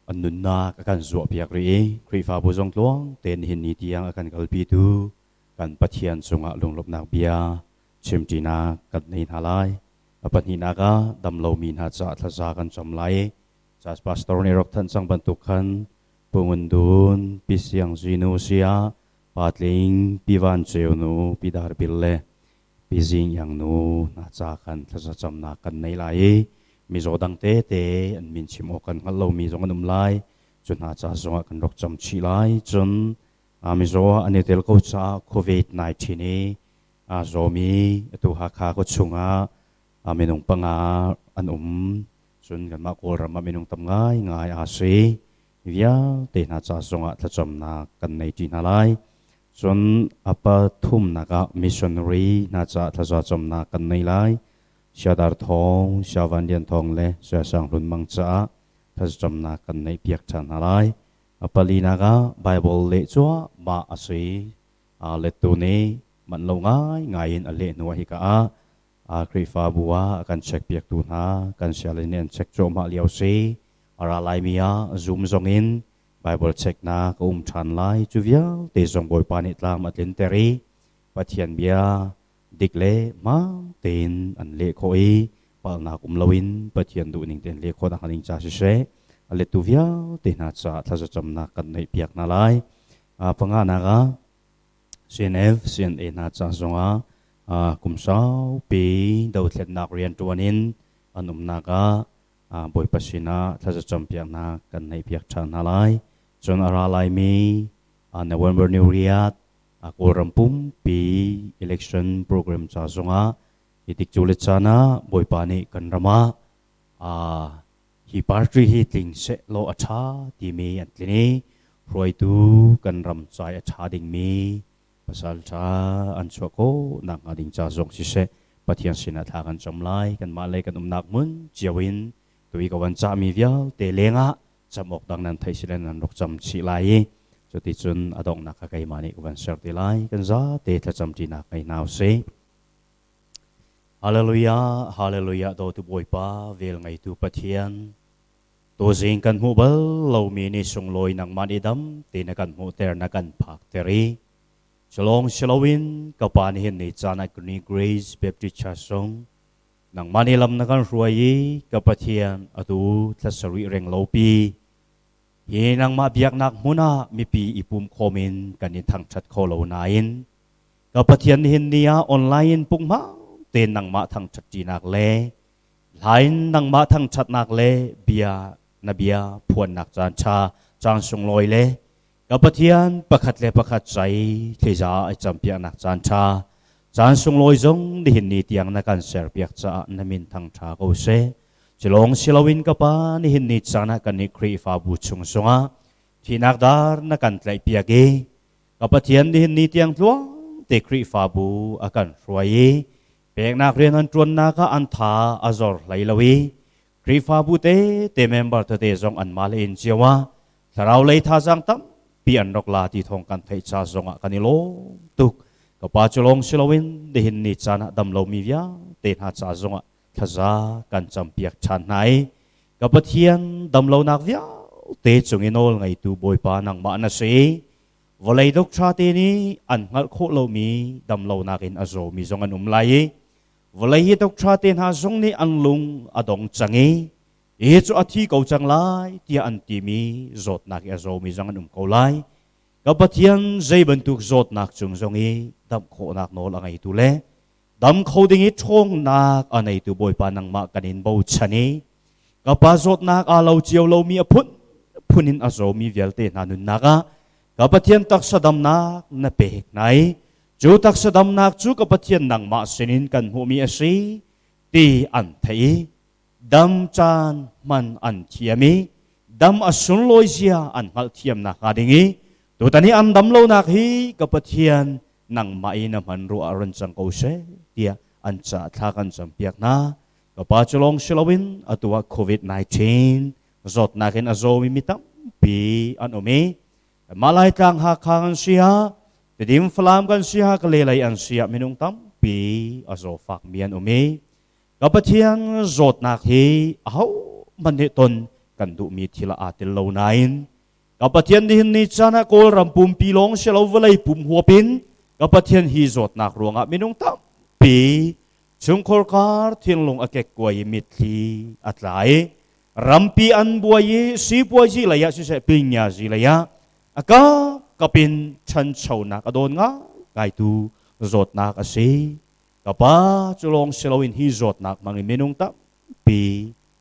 อันนุนนักกันจวบเพียกรีคริฟาบูจงลวงเต็นหินนี้ที่ยังกันกัลปีดูกันปะเทียนชงลงลบนักเบียชิมจีนักกันในฮาไลปัจจุบันก็ดำเรามีนาจะทัศกันจำไลจัสพาสตอร์ในรักท่านสังบรรทุกันปุ่มดุนพิเศษจีนูเซียปัตลิงพิวันเจวนูพิดาร์บิลเล่พิจิงยังนูนาจะกันทัศจำนักกันในไลมีโจดังเตเตอันมินชิมอกันกันเรามีจงกันนุ่มไลจนนาจะจงกันรักจำชีไลจนมีโจอันนี้เตลก็จะโควิด-19นี้โจมีตัวหักขาก็ชงเมนงปังอันส่วนกันมาโกลรำมาเมนงทำง่ายอาศัยวิยาเตน่าจะส่งทัศน์นักกันในจีนอะไรส่วนปทุมนักมิชชันนารีน่าจะทัศน์นักกันในไลชาดาร์ทองชาวันเดียนทองเล่เสียสังรุนมังจ้าทัศน์นักกันในเปียกชันอะไรลีนักไบเบิลเล่จัวมาอาศัยเล็ตุนี้มันลงง่ายอันเล่นัวฮิกาคริฟาบัวกันเช็คเปียกตูนากันเชลเนียนเช็คโจมาเลียวซีอะไรไลมียซูมซงอินไบเบิลเช็คนาก็ชันไลจูเวียเตจงบอยปานิตลามัดลินเตอรีปัทยันเบียดิกเล่มาเตนอันเล่โคอีปาลนาลวินปัทยันดูนิงเตนเล่โคดังนิงจ่าเชอเลตูเวียเตน่าจะทัศจำนักกันในเปียกนาไลปังงานากาเซียนเอฟเซียนเอน่าจะจงกุมสาวปีดาวเทียนนักเรียนตัวนินอันนักบอยปัสสินาถ้าจะจำเพียงนักกันในเพียงชานอะไรจนอะไรไลมีในวันเบอร์นิวเรียดกูรำปุ่มปี election program จ้าจงอิติจุลิจานะบอยปานิกันรำฮีปาร์ตรีฮีติงเซโลอัชาที่มีอันนี้รวยดูกันรำใจอัชาดิ่งมีpasal cha an choko nak ngading cha zong si se pathian sina tha kan chamlai kan malai kan nak mun chiawin tui ka wan cha mi vial te lenga chamok dang nan thai silen nan rok cham chi lai cho ti chun adong nak ka kai mani wan ser ti lai kan za te tha cham ti nak kai naw se hallelujah hallelujah do tu boy pa vel ngai tu pathian to jing kan hu bal lo mi ni sung loi nang mani dam te na kan hu ter na kan phak teri Shalom Shalawin kapanihin ni Chana Kuni Grace Baptist Church Song nang manilam na kan ruwayi kapatian atu tlasari reng lopi hinang mabiyak nak muna mipi ipum komen kanin thang chat kholo nain kapatian hin niya online pungma ten nang ma thang chat jinak le lain nang ma thang chat nak le bia na bia puan nak chan cha chang sung loi le kapatian pakat le pakat say teza ay champion nak chan cha chan sung loi zong di hin ni tiang na kan ser piak cha na min thang cha ko se chilong silawin ka pa ni hin ni chana kan ni kri fa bu chung sunga thinak dar na kan tlai piage kapatian di hin ni tiang tluang te kri fa bu akan ruai pek nak rian an tron na ka an tha azor lai lawi kri fa bu te member te zong an mal in chiwa tharau lei tha jang tam pian rok la ti thong kan thei cha zonga kanilo tuk ka pa cholong silawin de hin ni chana dam lo mi via te ha cha zonga thaza kan champiak chan nai ka pathian dam lo nak via te chunginol ngai tu boy pa nang ma na se volei dok cha te ni an ngal kho lo mi dam lo nakin azo mi zong an lai volei dok cha te ha zong ni an lung adong changi e chu athi ko chang lai tia an ti mi zot nak ya zo mi jang an ko lai ka pathian zai bantuk zot nak chung zong e dam kho nak no la ngai tu le dam kho ding i thong nak anei tu boy pa nang ma kanin bo chani ka pa zot nak a lo chiao lo mi aphun phunin a zo mi velte nanun naka ka pathian tak sadam nak na pek nai chu tak sadam nak chu ka pathian nang ma senin kan hu mi asi ti an thai dam chan man an thiami dam asun loi zia an hal thiam na ka dingi tu tani an dam lo nak hi ka pathian nang mai na man ru aron chang ko se tia an cha tha kan cham piak na ก็ปาจลองชลวินอตัวโควิด-19จดนักเห็นอโซมิมิตัมปีอันอเมมาลายต่างหากขังเสียแต่ดิมฟลามกันเสียก็เลยอันเสียมินุงตัมปีอโซฟักเมียนอเมก็ปะเทียนจดนักเฮเอามันเนตนกันดูมีทีละอาติลาวนัยก็ปะเทียนดินนิจานะโกลรำปุ่มปีลงเชลวเลยปุ่มหัวปินก็ปะเทียนฮีจดนักรวงมินุงตัมปีชุงโคลการเทียนลงอเกกกวยมิตรีอัตไลรำปีอันบัวยีสีบัวจีเลยะสิเสปิญญาจีเลยะอากาก็เป็นชันเชานักอดนงาไกตูจดนักอสีก็ป้าจุลงเชลวินฮีจดนักมังมินุงตัมปี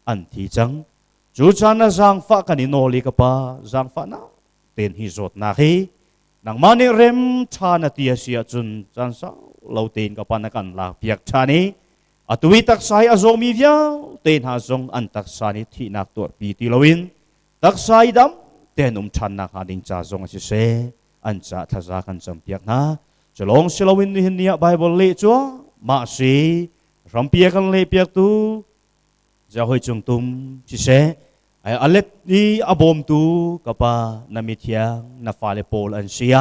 อันที่จังจูจานะจางฟ้ากันอินโนลีก็ป้าจางฟ้านะเต็นฮีจดนักฮีนังมันเร็มชานาตีเสียจุนจันสาวเราเต็นกับปานักันลาเปียกชานีอตุวิตักไซอาโซมีเวียวเต็นหาซงอันตักไซนิที่นักตัวปีติลวินตักไซดำเต็นชันนักหาดิงจ่าซงสิเซอันจ่าทัศกันจำเปียกนะจะลงเชลวินนี่เนี่ยไบเบิลเล่จัวมาสีรำเปียกันเล่เปียกตูจะหอยจงตุมสิเซไออเล็กนี่อบอมตูกับปานามิเทียงนาฟาเลโปลอันเซีย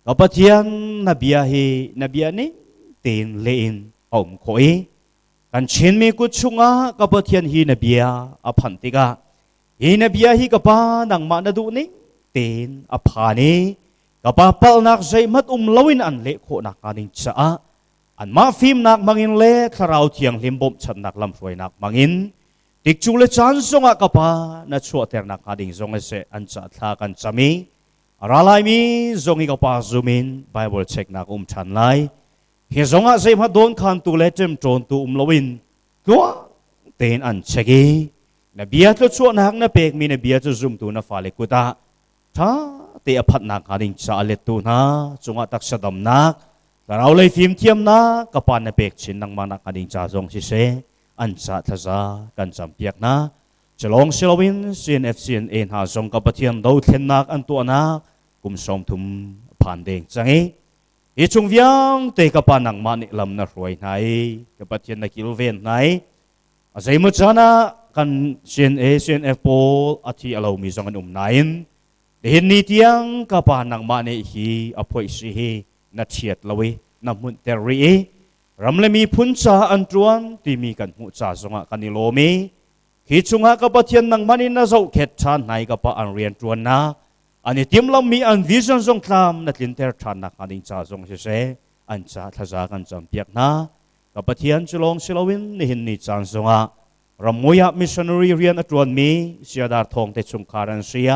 กับปะเทียนนาเบียฮีนาเบียนี่เต็นเลนอมโคยกันเชนมีกุชุงะกับปะเทียนฮีนาเบียอพันติกาฮีนาเบียฮีกับปานังมานาดูนี่เต็นอภานีกับปาปัลนักใจมัดลวินอันเละโคนักการิงจ้าอันมาฟิมนักมังอินเละคาราวเทียงลิมบมฉันนักลำรวยนักมังอินติกจูเลจันซงะกับปานาชัวเตอร์นักการิงซงเสอันจัดทากันจามีรลายมีซงอีกับปาซูมินไบเบิลเช็คนักชันไลเฮซงะเซมาโดนขันตุเลเจมโจนตุลวินกัวเต็นอันเช็กีนเบียตุชัวนักนเปกมีนเบียตุซุมตุนฟาเลกุตาท้าเตะพัดนักการิงชาเลตุนะจงอัตักสะดมนักแต่เราเลยฟิมเทียมนักกับปานนเปกชินนังมานักการิงชาซงสิเซอันจัดทัศกันจำเปียกนะจะลองเชลวินCNF CNAหาซงกับปะเทียนดาวเทนนักอันตัวนักกุมสมทุมผ่านเด้งจังอีจงเวียงเตะกับปานังมานิลำนักรวยไหนกับปะเทียนนักกิลเวนไหนอาศัยมุจนะกัน CNA CNF โปอาทิอาเรามีจังอันไหนเห็นนิตียงกับปานังมานิฮีอภัยสิฮีนัดเฉียดละเวนับมุนเตอรีรำเลยมีพุนชาอันจวนที่มีกันมุจาสงะกันนิโลมีขีจุงะกับปะเทียนนังมานินาเจ้าเขตชานไหนกับปะอันเรียนจวนนะอันนี้ทีมเรามีอันวิชั่นทรงตามนัดลินเตอร์ชานนักอันดิงจ่าทรงเสอันจ่าทัศกันจำเปียกนะกับปะเทียนจุลงศิลวินนี่เห็นนิจานทรงะรำมวยมิชชันนารีเรียนอัจวนมีเสียดาร์ทองเตจุงคารันเสีย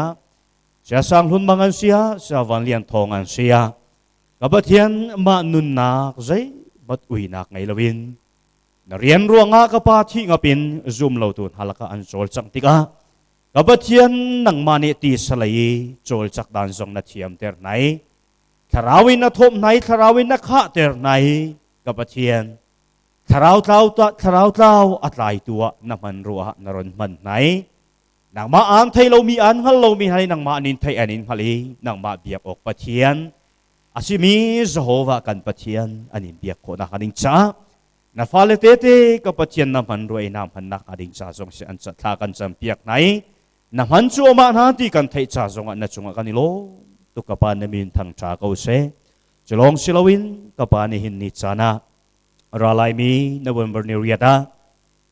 เสียสังหุนบังอันเสียเสียวันเลียนทองอันเสียกับปะเทียนมานุนนักใจบัดอุยนักไงลวินเรียนรัวงากปาที่งาปินซุ่มเหล่าตุนฮัลกะอันโจลจังติกากับปะเทียนนังมาเนตีสลายโจลจักดันทรงนัดเทียมเตอร์ไหนทาราวินนัทมไหนทาราวินนักขะเตอร์ไหนกับปะเทียนทาราวเต้าอัตไลตัวนับมันรัวนรนมันไหนนังมาอันไทยเรามีอันฮัลเรามีให้นังมานินไทยอันนินฮัลลีนังมาเบียกออกปะเทียนอาชิมีโจโฮวากันปะเทียนอันนี้เบียกโคนักอันนิงจ้านาฟาเลเตเตกับปะเทียนนับมันรวยนับมันนักอันนิงจ้าทรงเสียอันจัดทากันจำเปียกไหนนับมันชัวมาหน้าที่กันไทยจ้าทรงอันนัดจงกันนิโลตุกปานมินทางจ้าเกาเสจะลองศิลวินกับปานหินนิจานะรลายมีนวันบรเนเรียดา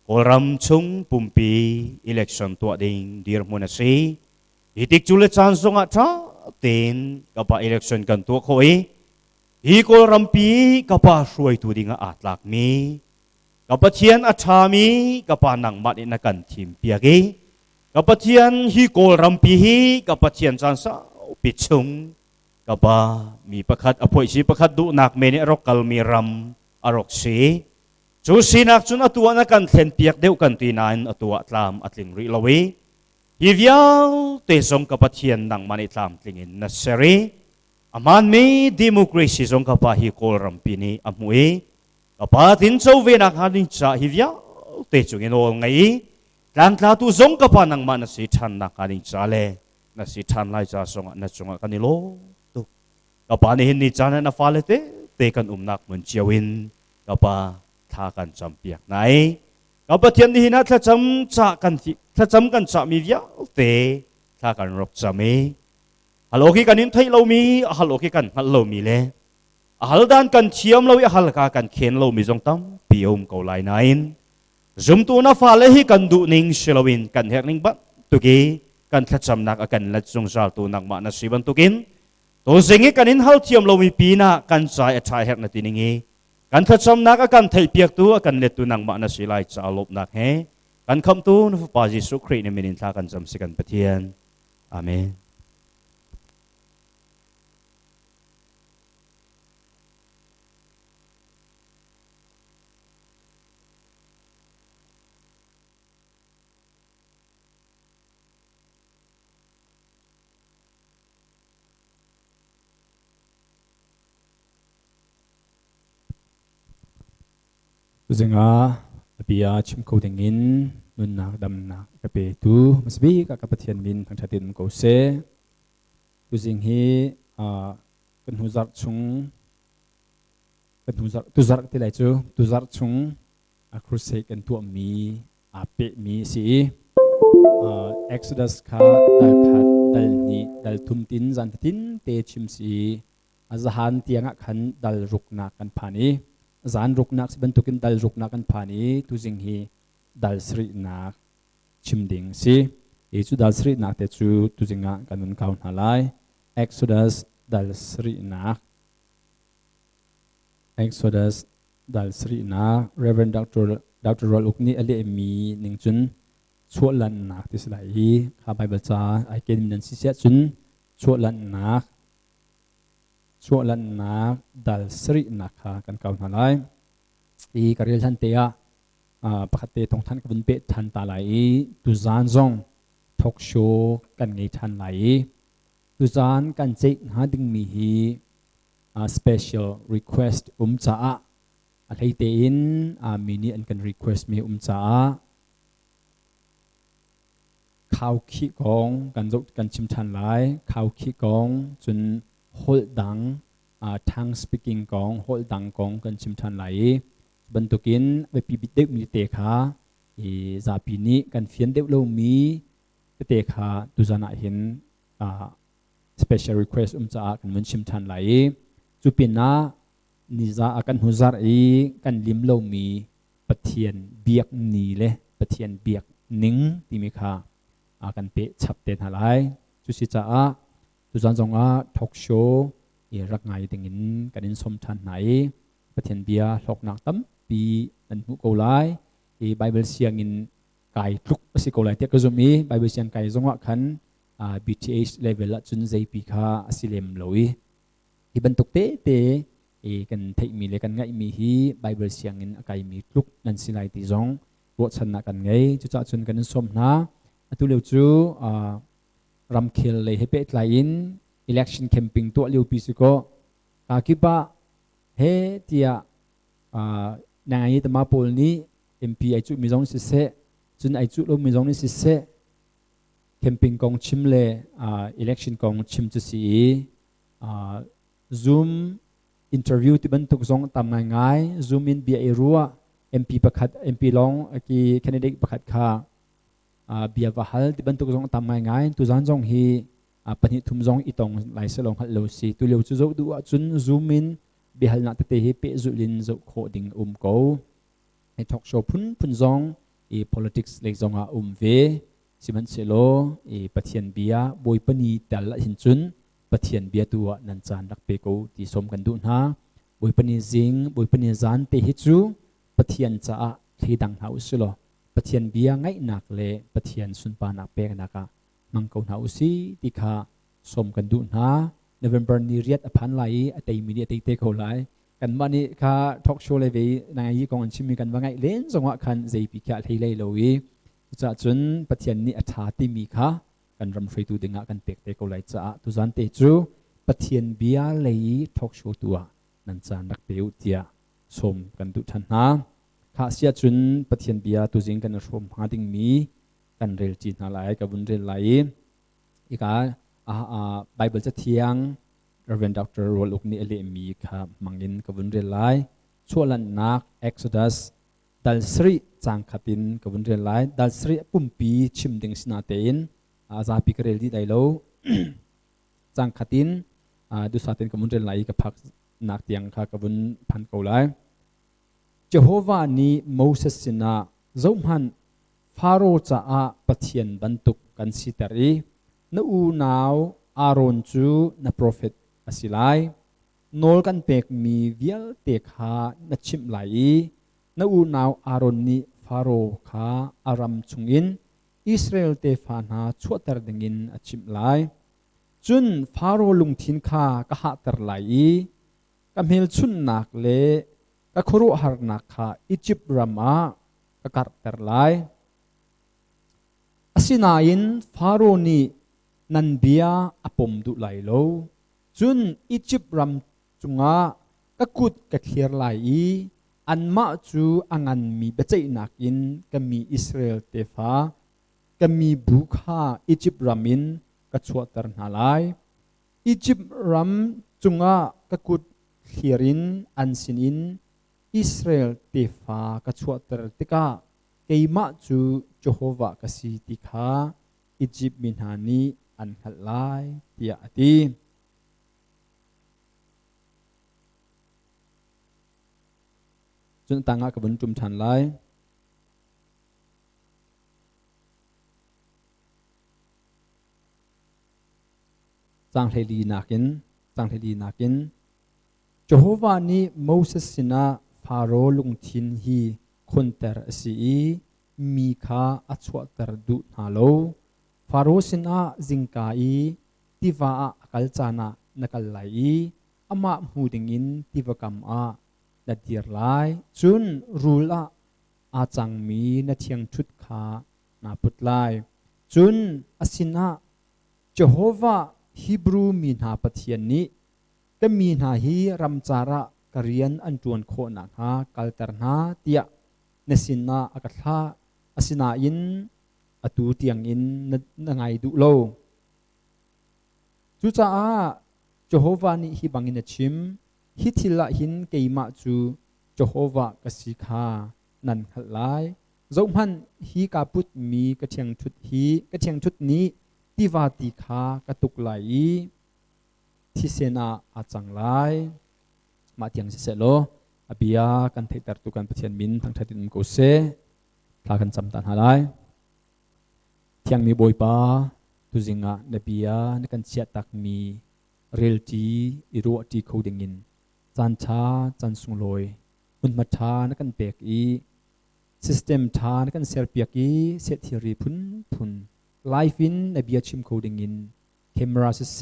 โอรัมชุงปุ่มปีอิเล็กชันตัวดิ่งดีร์มุนสีอิติกจุลจานทรงอัตราเต็นกับปาอิเล็กชันกันตัวโคยฮีโกรัมปีกับปาช่วยตัวดิ่งอาตลักมีกับปะเทียนอัชามีกับปานังมัดอินักันทีมเปียกีกับปะเทียนฮีโกรัมปีกับปะเทียนจานสาวปิดชุงกับปามีประคัดอภัยชีประคัดดูนักเมเนรกัลมีรัมอรกสีจูสีนักจุนอตัวนักกันเทนเปียกเดียวกันตีนานอตัวตามอัตลิงริลวีฮิวิวเตซงกับปะเทียนนังมันอิตามติงินนัสเซรีอามันมีดิโมคราซีซงกับปะฮิโกรัมปีนีอมวยกับปะตินโซเวนักฮันิชาฮิวิวเตจุงินโอลไงหลังจากตุซงกับปะนังมันนัสิชันนักฮันิชาเลนัสิชันไลจาซงนัจงกันนิโลตุกับปะนี่หินนิจานะนัฟาเลเตเตกันนักเหมือนเชียวินกับปะทากันจำเปียกไหน กับประเทศนี้นะถ้าจำจะกันที่ถ้าจำกันจะมีเยอะเตะถ้ากันรบจะมีฮัลโหลกี่กันนี้ไทยเรามีฮัลโหลกี่กันฮัลโหลมีเลยฮัลด้านกันเทียมเราฮัลกากันเขียนเรามีจงตั้มพิยมเกาไลน์นั่นจุมตัวน่าฟ้าเลยให้กันดูนิ่งเชลวินกันเฮกนิ่งบัดตุกี้กันถ้าจำนักกันละจงจาตัวนักมานาสิบันตุกินตัวสิ่งนี้กันนี้ฮัลเทียมเรามีปีน่ะกันใจชายเฮกนาทีนี้กันถ้าจำนักกันไทยเปียกตัวกันเล็ดตัวนักมานาสิไลจะลบนักเฮกันคำตัวนุฟปาจิสุครีในมินินทากันจำสิกันปะเทียนอาเมนUzenga apia chimko dengin nun nak dam nak kape tu masbi ka kapathian min thangthatin ko se uzing hi kan huzar chung kan huzar tuzar tilai chu tuzar chung a crusade kan tu mi ape mi si Exodus kha dal ni dal tumtin zan tin te chim si azahan tianga khan dal rukna kan phani zan ruknak si bentukin dal ruknak kan phani tu jing hi dal sri nak chimding si e chu dal sri nak te chu tu jinga kanun kaun halai Exodus dal sri nak Exodus dal sri nak Reverend Dr. Rol Ukni ali mi ning chun chualan nak ti slai kha Bible cha ai ken nan si sia chun chualan nak chualan nak dal sri nakha kan kaun halai i karil than te a pakhate thong than ka bun pe than ta lai tu zan zong talk show kan ngei than lai tu zan kan che ha ding mi hi special request cha a thei te in mini an kan request mi cha khau khi gong kan zok kan chim than lai khau khi gong chun hol dang thang speaking gong hol dang gong kan chim than lai bentukin we pi bit dek mi te kha e zapi ni kan fian deuh lo mi te kha tu zana hin special request cha kan mun chim than lai chu pina ni za akan huzar e kan lim lo mi pathian biak ni le pathian biak ning ti mi kha akan pe chap ten halai chu si cha a tu zan zong a talk show e rak ngai tingin kanin som than nai pathian bia hlok nak tam pi an hu ko lai e bible siang in kai tluk si ko lai te ka zomi bible siang kai zonga khan bth level la chun jp kha asilem loi i ban tuk te te e kan thei mi le kan ngai mi hi bible siang in akai mi tluk nan silai ti zong ro chan na kan ngai chu cha chun kan som na atu leu chu ramkhil le hepe tlain election camping to leu pi siko kipa he tia nai tama pol ni mp ai chu mi jong si se chun ai chu lo mi jong ni si se camping kong chim le election kong chim chu si zoom interview ti ban tuk zong tam ngai zoom in bia erua mp pakhat mp long ki candidate pakhat kha bia wahal ti ban tuk zong tam ngai tu zan jong hi pani thum zong itong lai se long hal lo si tu leu chu zo du chun zoom in bihal na te hi pe zu lin zo kho ding ko e talk show phun zong e politics le zonga ve siman selo e pathian bia boi pani tal hin chun pathian bia tua nan chan rak pe ko ti som kan du na boi pani zing boi pani zan te hi chu pathian cha a thidang hau silo pathian bia ngai nak le pathian sun pa nak pe na ka mang ko hau si ti kha som kan du na November ni riat aphan lai atei mi atei te ko lai kan mani kha talk show le ve na yi kong an chimi kan wangai len zonga khan jp kha thei lai lowi cha chun pathian ni atha ti mi kha kan ram free tu dinga kan pek te ko lai cha tu zan te chu pathian bia lei talk show tua nan chan rak peu tia som kan du than na kha sia chun pathian bia tu jing kan rom ha ding mi kan rel chi na lai ka bun rel lai ika Bible cha thiang Reverend Dr. Rol Ukni ali mi kha mangin ka bun rel lai chualan nak Exodus ดัลสรีจางขัดินกับวันเรียนไลดัลสรีปุ่มปีชิมดิงสนาเตนอาซาปิกเรลดีได้โลจางขัดินดูสาเตนกับวันเรียนไลกับพักนักเตียงค่ะกับวันพันเกาไลเจโฮวานีโมเสสสินาเจ้ามันฟาโรห์จะอาปะเทียนบรรทุกกันสิตารีนอูนาวอารอนจูนโปรเฟตอสิไลโนลกันเปกมีเวียลเตคานชิมไหลนอูนาวอารอนนีฟาโรห์คาอารัมชุงอินอิสราเอลเตฟานาชวดตรดิงินอชิมไหลจุนฟาโรห์ลุงทินคากะหะตรไหลกำเฮลชุนนักเลกะครุหารนักคาอียิปต์รามากะกัดตรไหลอสินาอินฟาโรห์นีนันเบียอปมดุไหลโลจุนอียิปต์รามจุงากะกุดกะเคียร์ไหลอันมาจูอังันมีเบเจนักอินก็มีอิสราเอลเตฟาก็มีบุคาอียิปต์รามินก็ชวดตรนาไลอียิปต์รามจุงากะกุดเคียรินอันสินินอิสราเอลเตฟาก็ชวดตรติกาเกยมาจูเจโฮวากสิติคาอียิปต์มินฮานีอันหัดไลเตียตีจนต่างกับบุญจุมชันไลจางเทลีนักินจางเทลีนักินเจโฮวานีโมเสสสินาฟาโรห์ลุงทินฮีคนเตอร์สีมีคาอัจฉริตรดุนาโลฟาโรห์สินาจิงกาอีทิวาอักลจานานักลไลอามามูดิงินทิวกัมอาดัดเดียร์ไลจุนรูลอาจังมีนัดเทียงชุดขานาพุทไลจุนอสินาเจโฮวาฮิบรูมีนาปะเทียนนี้ก็มีนาฮีรัมจาระกเรียนอันจวนโคนักฮากัลเตอร์นาเตียเนสินาอากาศาอสินาอินอตูเตียงอินนังไงดุโลจุจ้าเจโฮวานีฮิบังอินชิมฮิทิละหินเกยมาจูเจโฮวากสิกานันขัดไลจงมันฮีกาพุทมีกระเทียงชุดฮีกระเทียงชุดนี้ทิวาติคากระตุกไหลทิเสนาอาจังไลมาเทียงเสโลอบิยากันเทตรตุกันปะเทียนมินทั้งทัดินกุเซพากันจำตันหาไลเทียงมีบอยปาตุจิงะนบิยาในกันเชียตักมีเรลจีอิรัวจีโคดิงินจันชาจันสุงลอยมุนมาชานักันเปกอีซิสเต็มชานักันเซลเปียกอีเซติรีพุนไลฟ์อินในเบียชิมโคดิงินเคมราสิเซ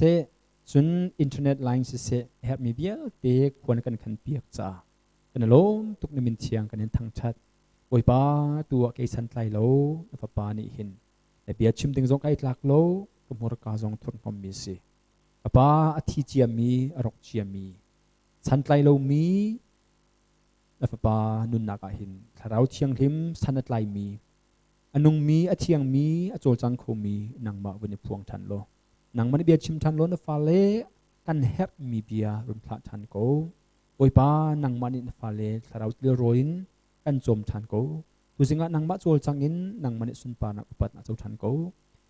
จุนอินเทอร์เน็ตไลน์สิเซแฮปมีเบียเตกควรกันขันเปียกจ้ากันล้มตุกนมินเชียงกันเห็นทางชัดโอยป้าตัวเกสันไตโลนฟปานี่เห็นในเบียชิมดึงซงไอหลักโลกมรกาซงทุนคอมมิสิป้าอธิเจียมีอรกเจียมีสันไตโลมีนฟปานุนนักหินถ้าเราเชียงทิมสันไตมีอนุงมีอเทียงมีอโจจังโคมีนางมาวันนี้พวงทันโลนางมันเบียชิมทันโลนฟาเลกันเฮปมีเบียรุนพลาทันโกโอยป้านางมันนฟาเลถ้าเราเลือรอยน์กันโจมทันโกทุสิงะนางมาโจจังอินนางมันสุนปานักอุปัตนาโจทันโก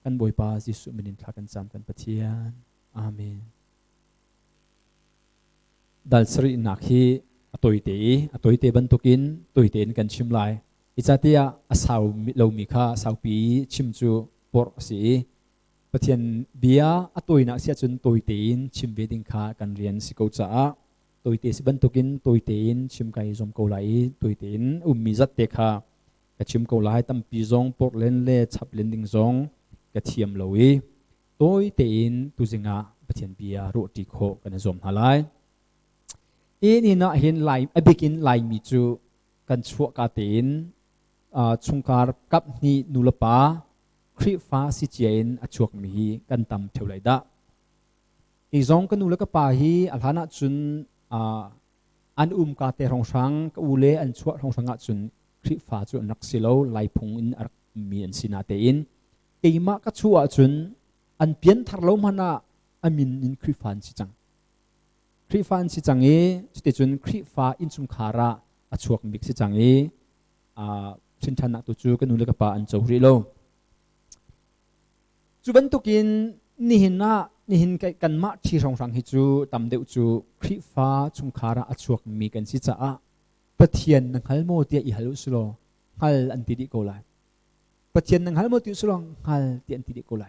กันบอยป้าจิสุมินินพลากันจำกันปะเทียนอาเมนดัลสรีนักฮีอตอยเตบันทุกินตอยเตนกันชิมไลอิจติยาอาสาวเลวมิคาสาวปีชิมจูปอร์สีปะเทียนเบียอตอยนักเสียจุนตอยเตนชิมเวดิงคากันเรียนสิโกจ้าตอยเตสิบันทุกินตอยเตนชิมไกจอมโกไลตอยเตนมีจัดเตคากะชิมโกไลตั้มปีจงปอร์เลนเล่ชับเลนดิงจงกะเทียมเลวีตอยเตนตุจิงะปะเทียนเบียโรติโคกันจอมฮาไลอินี่นะเห็นไลอบิกินไลมิจูกันชัวกาเตนชุงการกับนี่นุลปาคริฟ้าสิเจนอชวกมีกันตำเทวไลดะอีจงกันนุลกปาฮีอัลฮานะจุนอันกาเตรองสังกอูเลอันชัวรองสังจุนคริฟ้าจุนนักสิโลไลพงอินอักมีอันสินาเตอินเอมากัชัวจุนอันเปลี่ยนทารโลมานะอามินอินคริฟ้าสิจังคริฟ้าสิจังเอสเตจุนคริฟ้าอินสุมคาระอชวกมิกสิจังเอ สินชันนักตุจูกันนุเลกปาอันโจริโลจุบันตุกินนี่หินกันมาที่รองรังฮิจูตำเดวจูคริฟ้าชุงคาระอัจฉริมีกันสิจ้าปะเทียนนังฮัลโมเตียอิฮัลุสโลฮัลอันติดิโกไลปะเทียนนังฮัลโมติสุลองฮัลเตียนติดิโกไล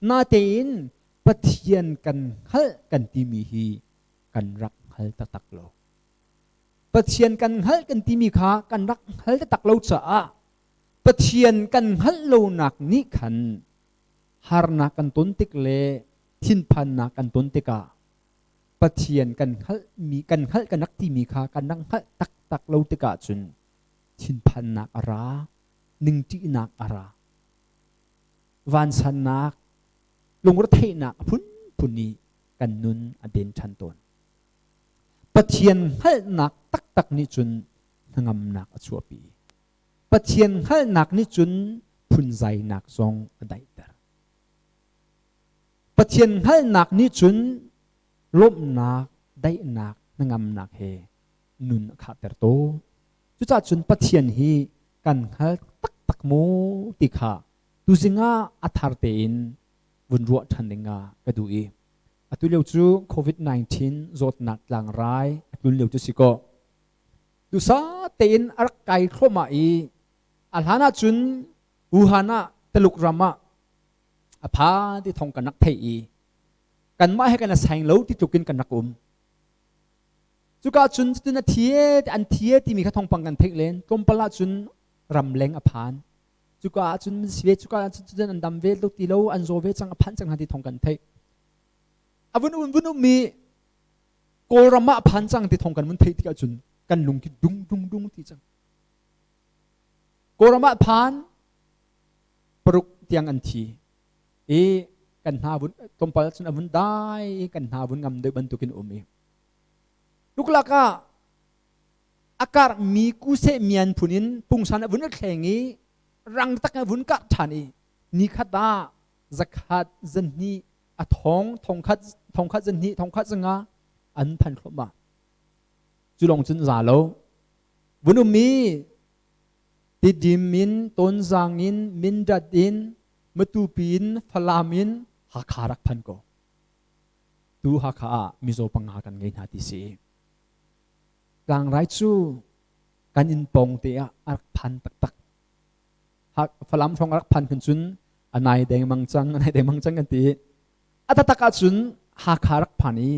นาเตนปะเทียนกันฮัลกันติมีฮีกันรักฮัลตักโลปะเทียนกันฮัลกันติมีขากันรักฮัลตักโลจ้าปะเทียนกันฮัลโลนักนิขันฮาร์นักกันตุนติกเลทินพันนักกันตุนติกาปะเทียนกันฮัลมีกันฮัลกันนักติมีขากันรักฮัลตักโลติกาจุนทินพันนักอาราหนึ่งจีนักอาราวันสันนักลงรถเทนักพุนนี้กันนุนอเดนชันตนปะเทียนให้นักตักนิจุนงำนักชัวปีปะเทียนให้นักนิจุนพุนใจนักทรงได้เดอปะเทียนให้นักนิจุนลบนักได้นักงำนักเฮนุนขาดเตอร์โตจุดจุนปะเทียนฮีกันให้ตักโมติขาดูสิงาอัฐารเตนวุนรัวทันเดงากระดูอีอัตุเลียวจูโควิด-19 จดนัดหลังร้ายอัตุเลียวจูสิโกดูซาเตนอักไกครมาอีอัลฮานาจุนอูฮานาตลุกรามาอภาที่ทองกันนักเทอีกันไม่ให้กันแสงเล้าที่จุกินกันนักจุกาจุนจุนเทียอันเทียที่มีข้าทองปังกันเทกเลนตรมปลาจุนรำเล็งอภานจุกาจุนสเวจุกาจุนอันดำเวลุติโลอันโซเวจังอภานจังหันที่ทองกันเทกวุนุมีโกรมาพันจังที่ทองกันมันเทที่กันจุนกันลุงที่ดุงที่จังโกรมาพันปรุกเตียงอันทีกันหาวุนตมปลาจุนอวุนได้กันหาวุนงำเดบันตุกินมีลูกลักอากาศมีกุเสมียนพุนินปุงสันวุนแข่งรังตักวุนกัดชานีนิคดาจักฮัดจันนีทองคัดจันนีทองคัดจังอันพันครบมาจุลงจุนซาโลวุนมีติดิมินต้นจางินมินดัดินมตุปินฟลามินฮักคารักพันโกดูฮักคามิโซปังหากันไงนาทีสีกลางไรจูกันอินปงเตียอักพันตักหักฟลามชงอักพันกันจุนอันไหนแดงมังจังกันตีอัตตะกาจุนหักขารักพันี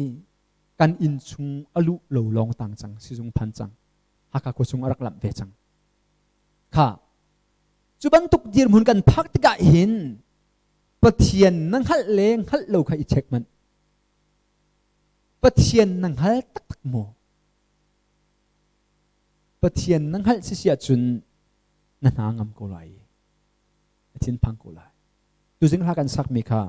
กันอินชุงอลุโลลองตังจังสิจุงพันจังหักกุชุงอักลำเวจังค่ะจุบันตุกดีรมุนกันพักติกาหินปะเทียนนังฮัลเลงฮัลโลใครเช็คมันปะเทียนนังฮัลตักโมปะเทียนนังฮัลเสียจุนนันหางำโกไลทินพังโกไลดูสิงหากันสักมีค่ะ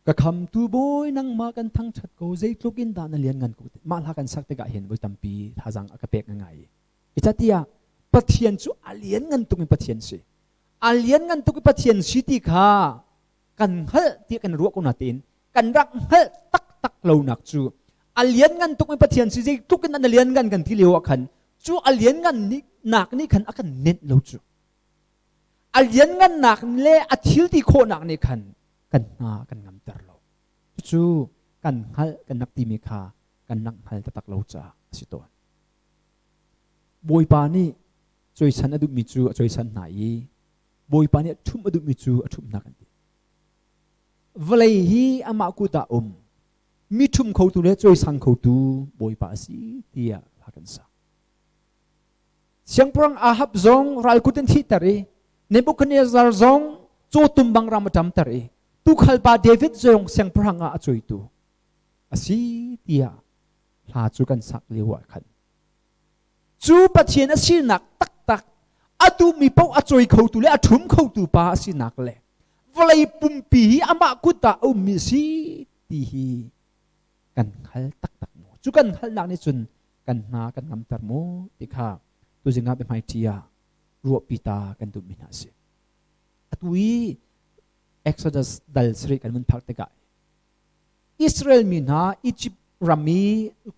กะคำตูบอยนังมากันทั้งชัดโกใจทุกินดานเลียนกันกูมาหากันสักแต่กะเห็นไว้ตั้มปีท่าจังอากาเปกง่ายอิจฉาที่ปะเทียนจูอาเลียนกันตุกินปะเทียนสิอาเลียนกันตุกินปะเทียนสิที่ค่ะกันฮัลที่กันรัวกุนาตินกันรักฮัลตักเราหนักจูอาเลียนกันตุกินปะเทียนสิทุกินนันเลียนกันกันที่เลี้ยวกันจูอาเลียนกันนี่หนักนี่ขันอากันเน็ตเราจูอาเลียนกันหนักเล่อาทิลที่โคหนักนี่ขันกันนากันงำตลอดจูกันฮัลกันนักตีมีค่ากันนักฮัลตักเราจ้าสิตัวบอยปานี่ช่วยฉันอดุมิจูช่วยฉันไหนบอยปานี่ทุ่มอดุมิจูทุ่มนักกันดีเวลาฮีอามากุตามีทุ่มเขาตัวเล็กช่วยสังเขาตัวบอยปาสิเดียพากันสักเสียงพรังอาฮับซงรัลกุตันที่ตรีเนบุคเนซาร์ซงโจตุมบังรามจำตรีตุขัลปาเดวิดซงเสียงพรังอาช่วยตัวสิเดียพาจูกันสักเลี้ยวกันจูปะเทียนสินักตักอดูมีเป้าอจอยเขาตัวเล็กทุ่มเขาตัวปาสินักเล่เวลาปุ่มปีอามากุตามีสิตีกันฮัลตักโมจูกันฮัลนักนี่จนกันนากันงำตรโมติค่ะตัวจิงาเป็นไมเทียรัวปิตากันตุมินาสิอตุยเอ็กโซดัสดัลสริกันมันพักตะกายอิสราเอลมีนาอียิปต์ รามี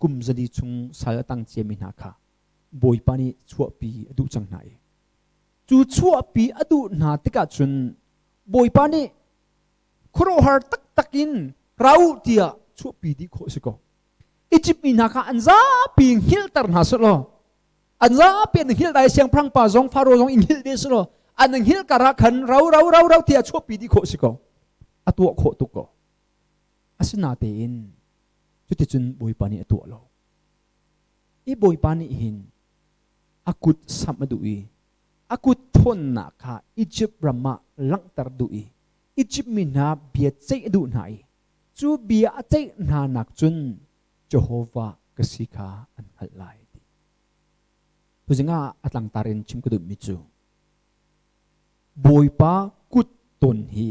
กุมจะดีชุงสารตังเจมินาค่ะบอยปานีชั่วปีอดูจังไหนจูชั่วปีอดูนาติกาจุนบอยปานีครหาตักตักินเราเดียชั่วปีดีโคสิโกอียิปต์มินาค่ะอันซาปีงฮิลตร์นาสุโลอันซาเป็นฮิลได้เสียงพรังป่าจงฟาโรจงอิงฮิลเดสุโลอันนึงฮิลการะขันเราเดียชั่วปีดีโคสิโกอตัวโคตุโกอาศินาเตอินจุดที่จุนบอยปานีอตัวโลอีบอยปานีหินอากุดสัมมาดุอีอากุดทนนักค่ะอียิปต์รามาลังตรดุอีอียิปต์มินาเบียเจดูไหนจูเบียเจนานักจุนเจโฮวากสิกาอันฮัลไลดีตัวจริงอัตลังตารินชิมกดุมิจูบอยปากุดตนฮี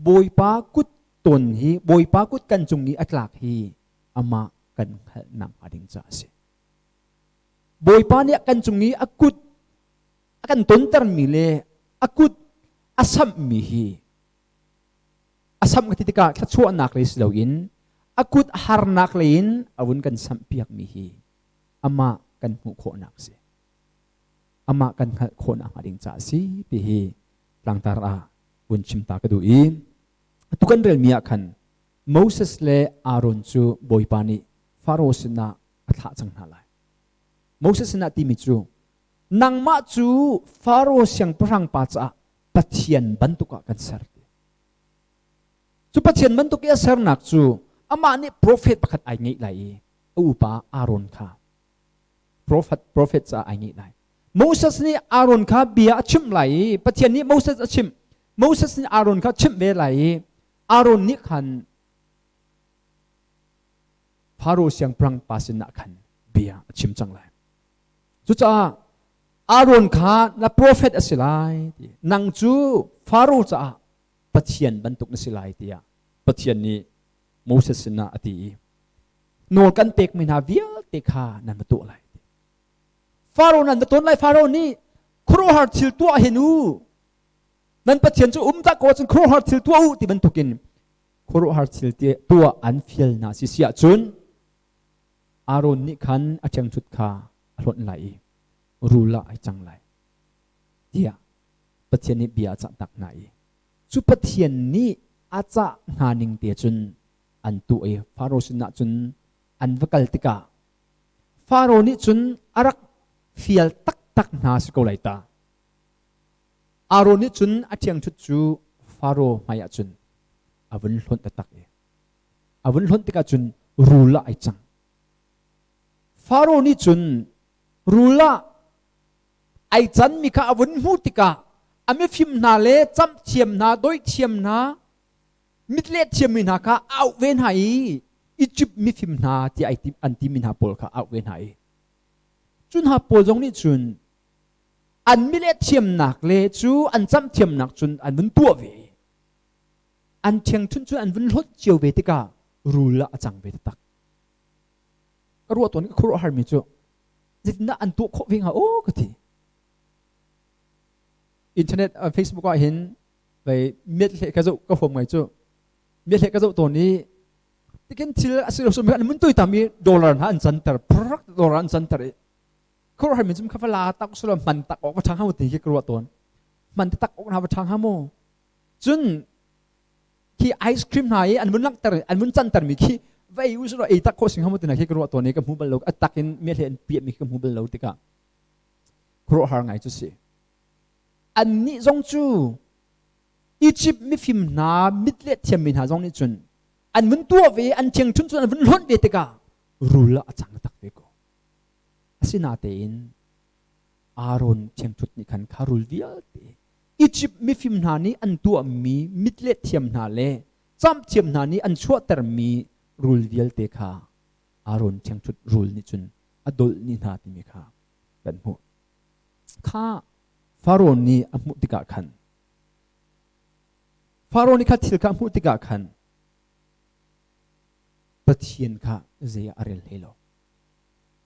บอยปากุดตนฮีบอยปากุดกันจงฮีอัตลักฮีอามากันฮัลนังอดิงจ้าเสบอยปาเนี่ยกันจงฮีอากุดakan tontar mile akut asam mihi asam ketika thachu nak leis loin akut har nak lein awun kan sampiak mihi ama kan mu kho nak se ama kan kho nak ading cha si pihi langtar a bun chimta ka du i tukan rel mia khan Moses le Aaron chu boipani Pharaoh sina atha chang na lai Moses na ti mi chu nang ma chu Pharaoh siang prang pa cha pathian bantuka kan sar chu pathian bantuk ya sar nak chu ama ni prophet pakhat ai ngai lai upa Aaron kha prophet cha ai ngai lai Moses ni Aaron kha bia achim lai pathian ni Moses ni Aaron kha chim ve lai Aaron ni khan Pharaoh siang prang pa sin na khan bia achim chang lai chu cha Aaron kha na prophet asilai nang chu Pharaoh cha pathian bantuk na silai tia pathian ni Moses na ati nol kan tek mina vial te kha nan matu lai Pharaoh nan ton lai Pharaoh ni khro har thil tua henu nan pathian chu umta ko chun khro har thil tua u ti bantukin khro har thil te tua an fiel na si sia chun Aaron ni khan achang chut kha alon lai rula ai chang lai dia pathian ni bia cha tak nai chu pathian ni acha naning te chun an tu e Pharaoh sin na chun an vakal tika Pharaoh ni chun arak fial tak na si ko lai ta Aaron ni chun achiang chut chu Pharaoh maya chun avun hlon ta tak e avun hlon tika chun rula ai chang Pharaoh ni chun rula ai chan mi kha avun mu tika ame phim na le cham thiam na doi thiam na mitle thiam mi na kha au ven hai Egypt mi phim na ti ai ti an ti min ha pol kha au ven hai chun ha pol jong ni chun an mile thiam nak le chu an cham thiam nak chun an bun tua ve an thiang chun chu an bun lot chiu ve tika rula achang ve tak ru ton ka khro har mi chu jitna an tu kho veng ha o ka thi internet Facebook ก็เห็นไปเม็ดเล็กกระจุกก็ผมไงจู่เม็ดเล็กกระจุกตัวนี้ที่กันที่เราสิ่งสมัยนั้นมันตัวตามีดอลลาร์หันซันเตอร์พรักดอลลาร์หันซันเตอร์เขาให้มันจะมีคำว่าลาตักสุดมันตักออกมาทางห้ามตีกี่กลัวตัวมันตักออกมาทางห้ามจนที่ไอศครีมไหนอันมันลังเตอร์อันมันซันเตอร์มีที่ไว้อุสุดไอตักโคสิ่งห้ามตีไหนกี่กลัวตัวนี้กับหูเบลล์ตักกินเม็ดเล็กเปียกมีกับหูเบลล์ติกะเขาหาไงจู่สิอันนี้จงจูอียิปต์มีฟิมนามิดเล็ดเทียมมินหาจงนี้จุนอันมันตัวเวอันเชียงชุนจุนอันมันล้นเวติการูละจังตักเวโกอาศินาเตนอารอนเชียงชุดนี้ขันคารุลเวียเตอียิปต์มีฟิมนานี้อันตัวมีมิดเล็ดเทียมนาเลจำเทียมนานี้อันชั่วแต่มีรูลเวียเตคาอารอนเชียงชุดรูลนี้จุนอดลนี้นาติมีคาเป็นหัวข้าPharaoh ni amu tika khan Pharaoh ni kha thil kha amu tika khan pathian kha zai arel helo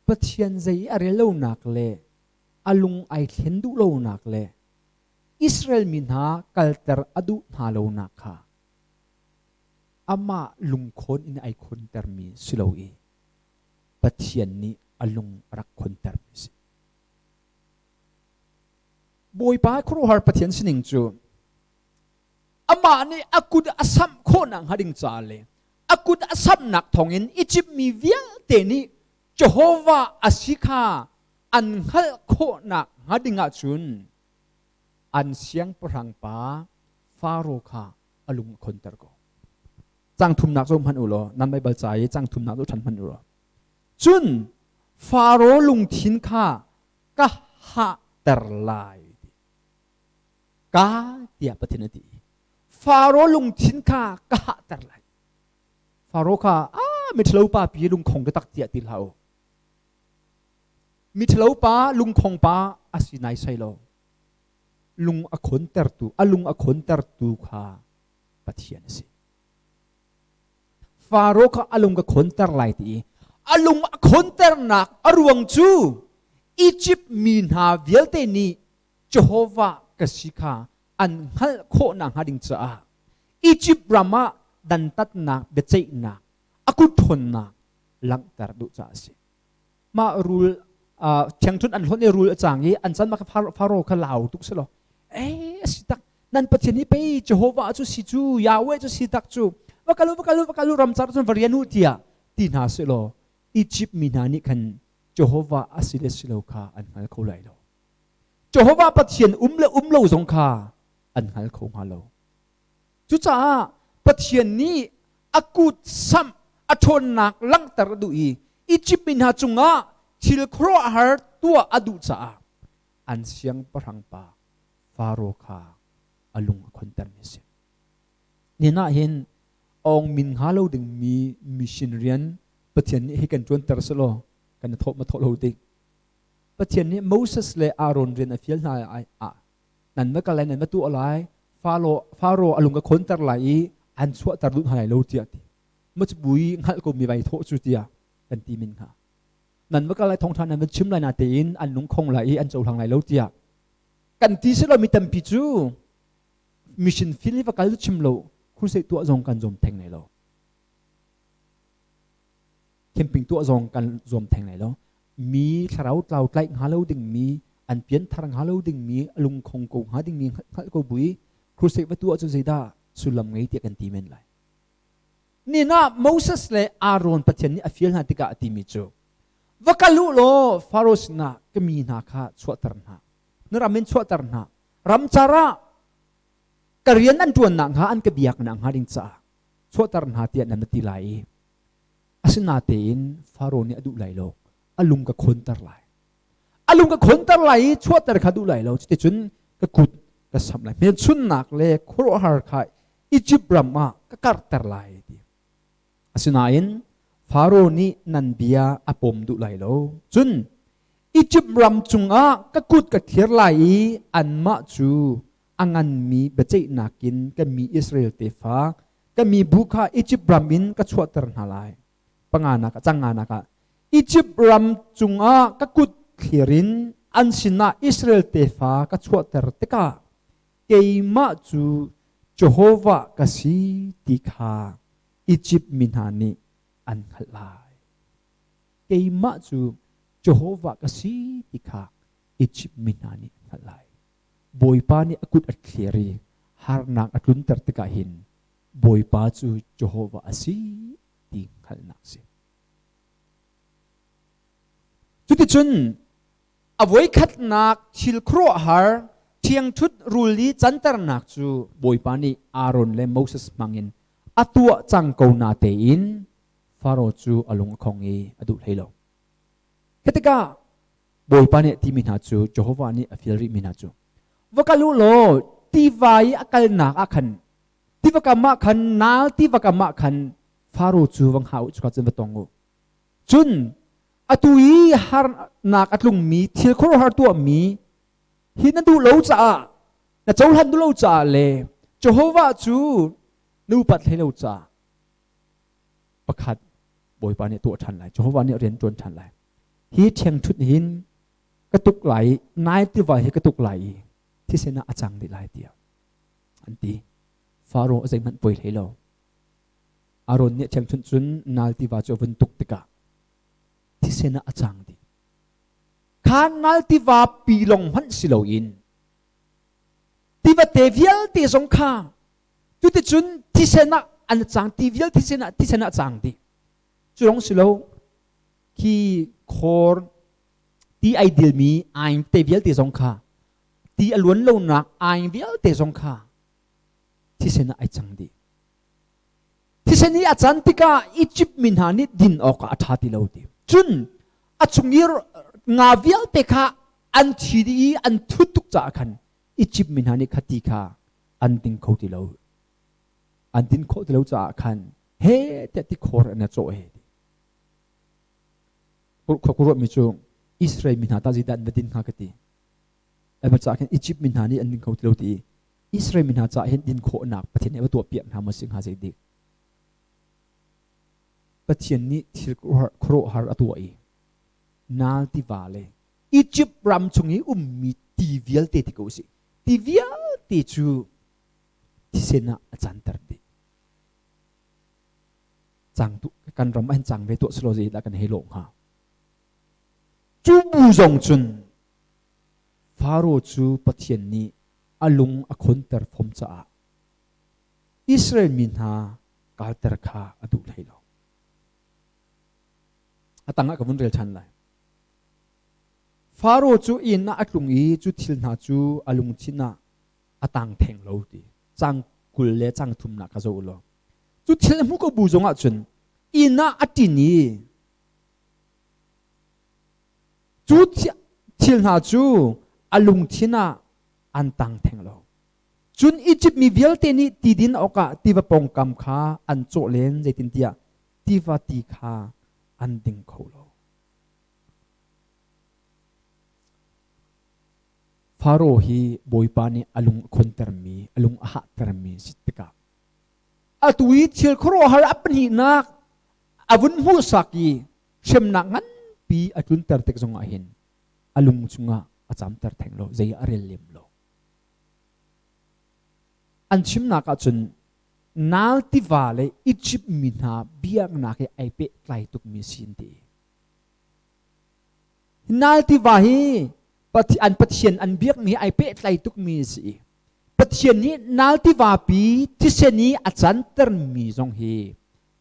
pathian zai arel lo nak le alung ai thlen du lo nak le Israel min ha kalter adu na lo nak kha อามาลุงคนอินไอคนเตอร์มีสิโลอีปะเทียนนี้อลุงรักคนเตอร์มีสิบอยป้าครูฮาร์ปะเทียนสิหนึ่งจูอามานี่อากุดอาซัมโคนังฮาดิงจาเลอากุดอาซัมนักทองอินอียิปต์มีเวียเตนี่เจโฮวาอาสิกาอันฮัลโคนักฮาดิงอาจุนอันเสียงปรังป้าฟาโรคาอลุงคนเตอร์โกจังทุมนักสมพันอุโลนั่นไม่เบลใจจังทุมนักทุชันพันอุโลจุนฟาโรลุงทินข้ากะฮะเตอร์ไลกาเตียปฏินดีฟาโรลุงทินข้ากะฮะเตอร์ไลฟาโรข้ามิทลาวป้าปีลุงคงกระตักเตียติลาวมิทลาวป้าลุงคงป้าอาศินัยไซโลลุงอคนเตอร์ตูลุงอคนเตอร์ตูข้าปฏิญาณสิฟาโรห์ก็ลุงก็คนเตอร์ไลตีลุงคนเตอร์นักรวงจูอียิปต์มีนาเวลเตนีเจโฮวาก็สิกาอันฮัลโคนังฮาดิงจ้าอียิปต์รามาดันตัดนักเบเจนักกุทนนักหลังตรดุจ้าสิมารูลเชียงทุนอันคนในรูลจางยี่อันซันมาฟาโรห์ก็เหล่าทุกสโลสิตักนั่นประเทศนี้ไปเจโฮวาจูสิจูยาเวจูสิตักจูว่ากัลูรำจารจนวารีนุติยาตีนาสิโลอียิปต์มีนานิคันเจโฮวาอาศิเลสิโลคาอันฮัลโคไลโลเจโฮวาประเทศเลสงคาอันฮัลโคฮาโลจุจ้าประเทศนี้อากุดซัมอัชนนักลังตรดุอียิปต์มีนาจุงะทิลโครฮาร์ตัวอดุจ้าอันเสียงปรังปาฟาโรคาอลุงคนเตอร์มิสินี่น่าเห็นองมินฮาโลดึงมีมิชชันเรียนประเทศนี้ให้กันจวนเตอร์สโลกันทบมาทบโลดิประเทศนี้โมเสสและอาโรนเรียนอฟิลนาไอนั่นเมื่อกันนั่นเมื่อตัวอะไรฟาโรอลุงกับคนเตอร์ไหลอันสวดตรดุนหายโลเตียติเมื่อบุยฮัลก็มีใบโทจุติยากันตีมินค่ะนั่นเมื่อกันทองทานนั่นมันชิมลายนาเตีนอันลุงคงไหลอันเจ้าทางไหลโลเตียกันตีสิเรามีเต็มปิจูมิชชันฟิลิปกันลุชิมโลคุณเสกตัวจงกันจมแทงไหนโลเข้มปิงตัวจงกันจมแทงไหนโลมีคาราวเตาไกลหาโลดึงมีอันเปลี่ยนทางหาโลดึงมีลุงคงกูหาดึงมีฮัลโกบุยคุณเสกว่าตัวจงเสียดาสุลมไงเตียกันตีเมนไหลนี่นะโมเสสและอาโรนประเทศนี้อฟิลนาติกาตีมิจูว่ากันลุโลฟาโรสนาก็มีนาคาสวดตรนานรามินสวดตรนารำจาระกเรียนอันจวนนังหาอันกบียกนังหาดิงจ้าสวดตรนาเตียนนันติไลอาศินาเตียนฟาโรห์เนี่ยดูไหลโลอลุงกับคนตรไลอลุงกับคนตรไลสวดตรขาดูไหลโลจุดจุนก็กุดก็สำไหลเมียนชุนนักเล่ครัวฮาร์คายอียิปต์รามาก็กัดตรไลดีอาศินาเองฟาโรห์นี่นันเบียอปมดูไหลโลจุนอียิปต์รำจุงอาก็กุดกับเขียร์ไหลอันมาจูอังันมีเบเจนักินก็มีอิสราเอลเตฟ้าก็มีบุคาอียิปต์รามินก็ชวดตรนาลายปังานักจังงานักอียิปต์รำจุงอาก็กุดเขียรินอันสินาอิสราเอลเตฟ้าก็ชวดตรติกาเกยมาจูเจโฮวาก็สีติคาอียิปต์มินานีอันขลายเกยมาจูเจโฮวาก็สีติคาอียิปต์มินานีอันขลายบอยปานี่กุดอัดเคลียรีฮาร์นักอัดลุนตัดตะกาหินบอยปาจูเจโฮวาอาศีติงขัลนักสิจุดที่จุนอวัยขัดนักชิลครัวฮาร์เทียงชุดรูลีจันตรนักจูบอยปานี่อาโรนและโมเสสมังอินอัตัวจังกูนาเตอินฟาโรจูอลุงคงเออดุเลโลเหตุกาบอยปานี่ที่มินาจูเจโฮวานี่อฟิลริมินาจูว่ากันรู้โลที่วายอากาศหนักขันที่ว่ากันมาขันนาที่ว่ากันมาขันฟาโรห์จูวังหาวจุกจินวัตงกูจุนอตุยฮาร์นักอัตลุงมีที่โครฮาร์ตัวมีหินดูโลจ่าน่ะเจ้าหันดูโลจ่าเลยเจโฮวาจูนูปัดให้โลจ่าประคัดบอยปานี่ตัวทันไหลเจโฮวานี่เรียนจนทันไหลฮีเทียงชุดหินกระตุกไหลนายที่ว่าให้กระตุกไหลที่เสนาอาจารย์ได้หลายเดียวอันที่ฟาโรห์ใจมันป่วยเลยเรา อารมณ์เนี่ยเชิงชุนนาลติวาจวันตุกติกาที่เสนาอาจารย์ดีข้านาลติวาปีลงมันสิโลอินที่ว่าเทวิลที่สงข้าจุดที่จุนที่เสนาอันจางที่วิลที่เสนาจางดีจุดลงสิโลที่คอร์ที่ไอเดียมีไอเทวิลที่สงข้าที่อล้วนโลนักไอวิลที่สงข้าที่เสนาไอจางดีที่เสนาอาจารย์ติกาอียิปต์มินหานิดินออกอาธาติโลดีจุนอาจุงยีงาวิลเตคาอันทีดีอันทุตุกจากขันอียิปต์มินหานิคติคาอันดินโคติโลอันดินโคติโลจากขันเฮเตติโคร์อันโจเฮดีขบรู้มิจูอิสราเอลมินหาตาจิดันดินข้ากติไอ้มาจากขันอียิปต์มินหานิอันดินโคติโลดีอิสราเอลมินหาจากเห็นดินโคหนักประเทศนี้ว่าตัวเปียกทำมาสิ่งหาใจดีประเทศนี้ที่โครหาตัวเองนาลติวาเลอียิปต์รำชงนี้มีทีวิลเตติโกสิทีวิลเตจูที่เสนาอาจารย์ตรัสดีจังตุกันรำอันจังเวตัวสโลจีแล้วกันให้ลงฮะจูบูจงจุนฟาโรจูประเทศนี้อลุงอคนเตอร์ฟมจ้าอิสราเอลมินหากาลเตอร์คาอดุให้เราตั้งกับวันเรียลชันเลยฟาโรจูอินน่าอัดลุงอีจูทิลนาจูอลุงชินะอตังแทงเราดีจังกุลเลจังทุมนักกระโจโลจูทิลมุกบูจงอาจุนอินน่าอัดินีจูทิลนาจูอลุงชินะอันตังแทงเราจุนอียิปต์มีเวลเตนีตีดินออกะตีวปองกำขาอันโจเลนใจตินเดียตีวตีขาอันดิงโคโลฟาโรฮีบอยปานีอลุงคนเตอร์มีอลุงอาหเตอร์มีสิทธิกาอัตุยเชิลโครฮารับนีนักอวุนมูสักีเชื่อมนักงั้นปีอจุนเตอร์เทกซงอาหินอลุงจุงะอาจามเตอร์แทงโลใจอาเรลลิมโลอันชิมนักอาจุนนาลติวาเลอียิปต์มินาเบียกนักไอเปะไกลตุกมีสินดีนาลติวาฮีอันปะเทียนอันเบียกมีไอเปะไกลตุกมีสิปะเทียนนี้นาลติวาปีที่เสนีอาจารย์เตอร์มีจงฮี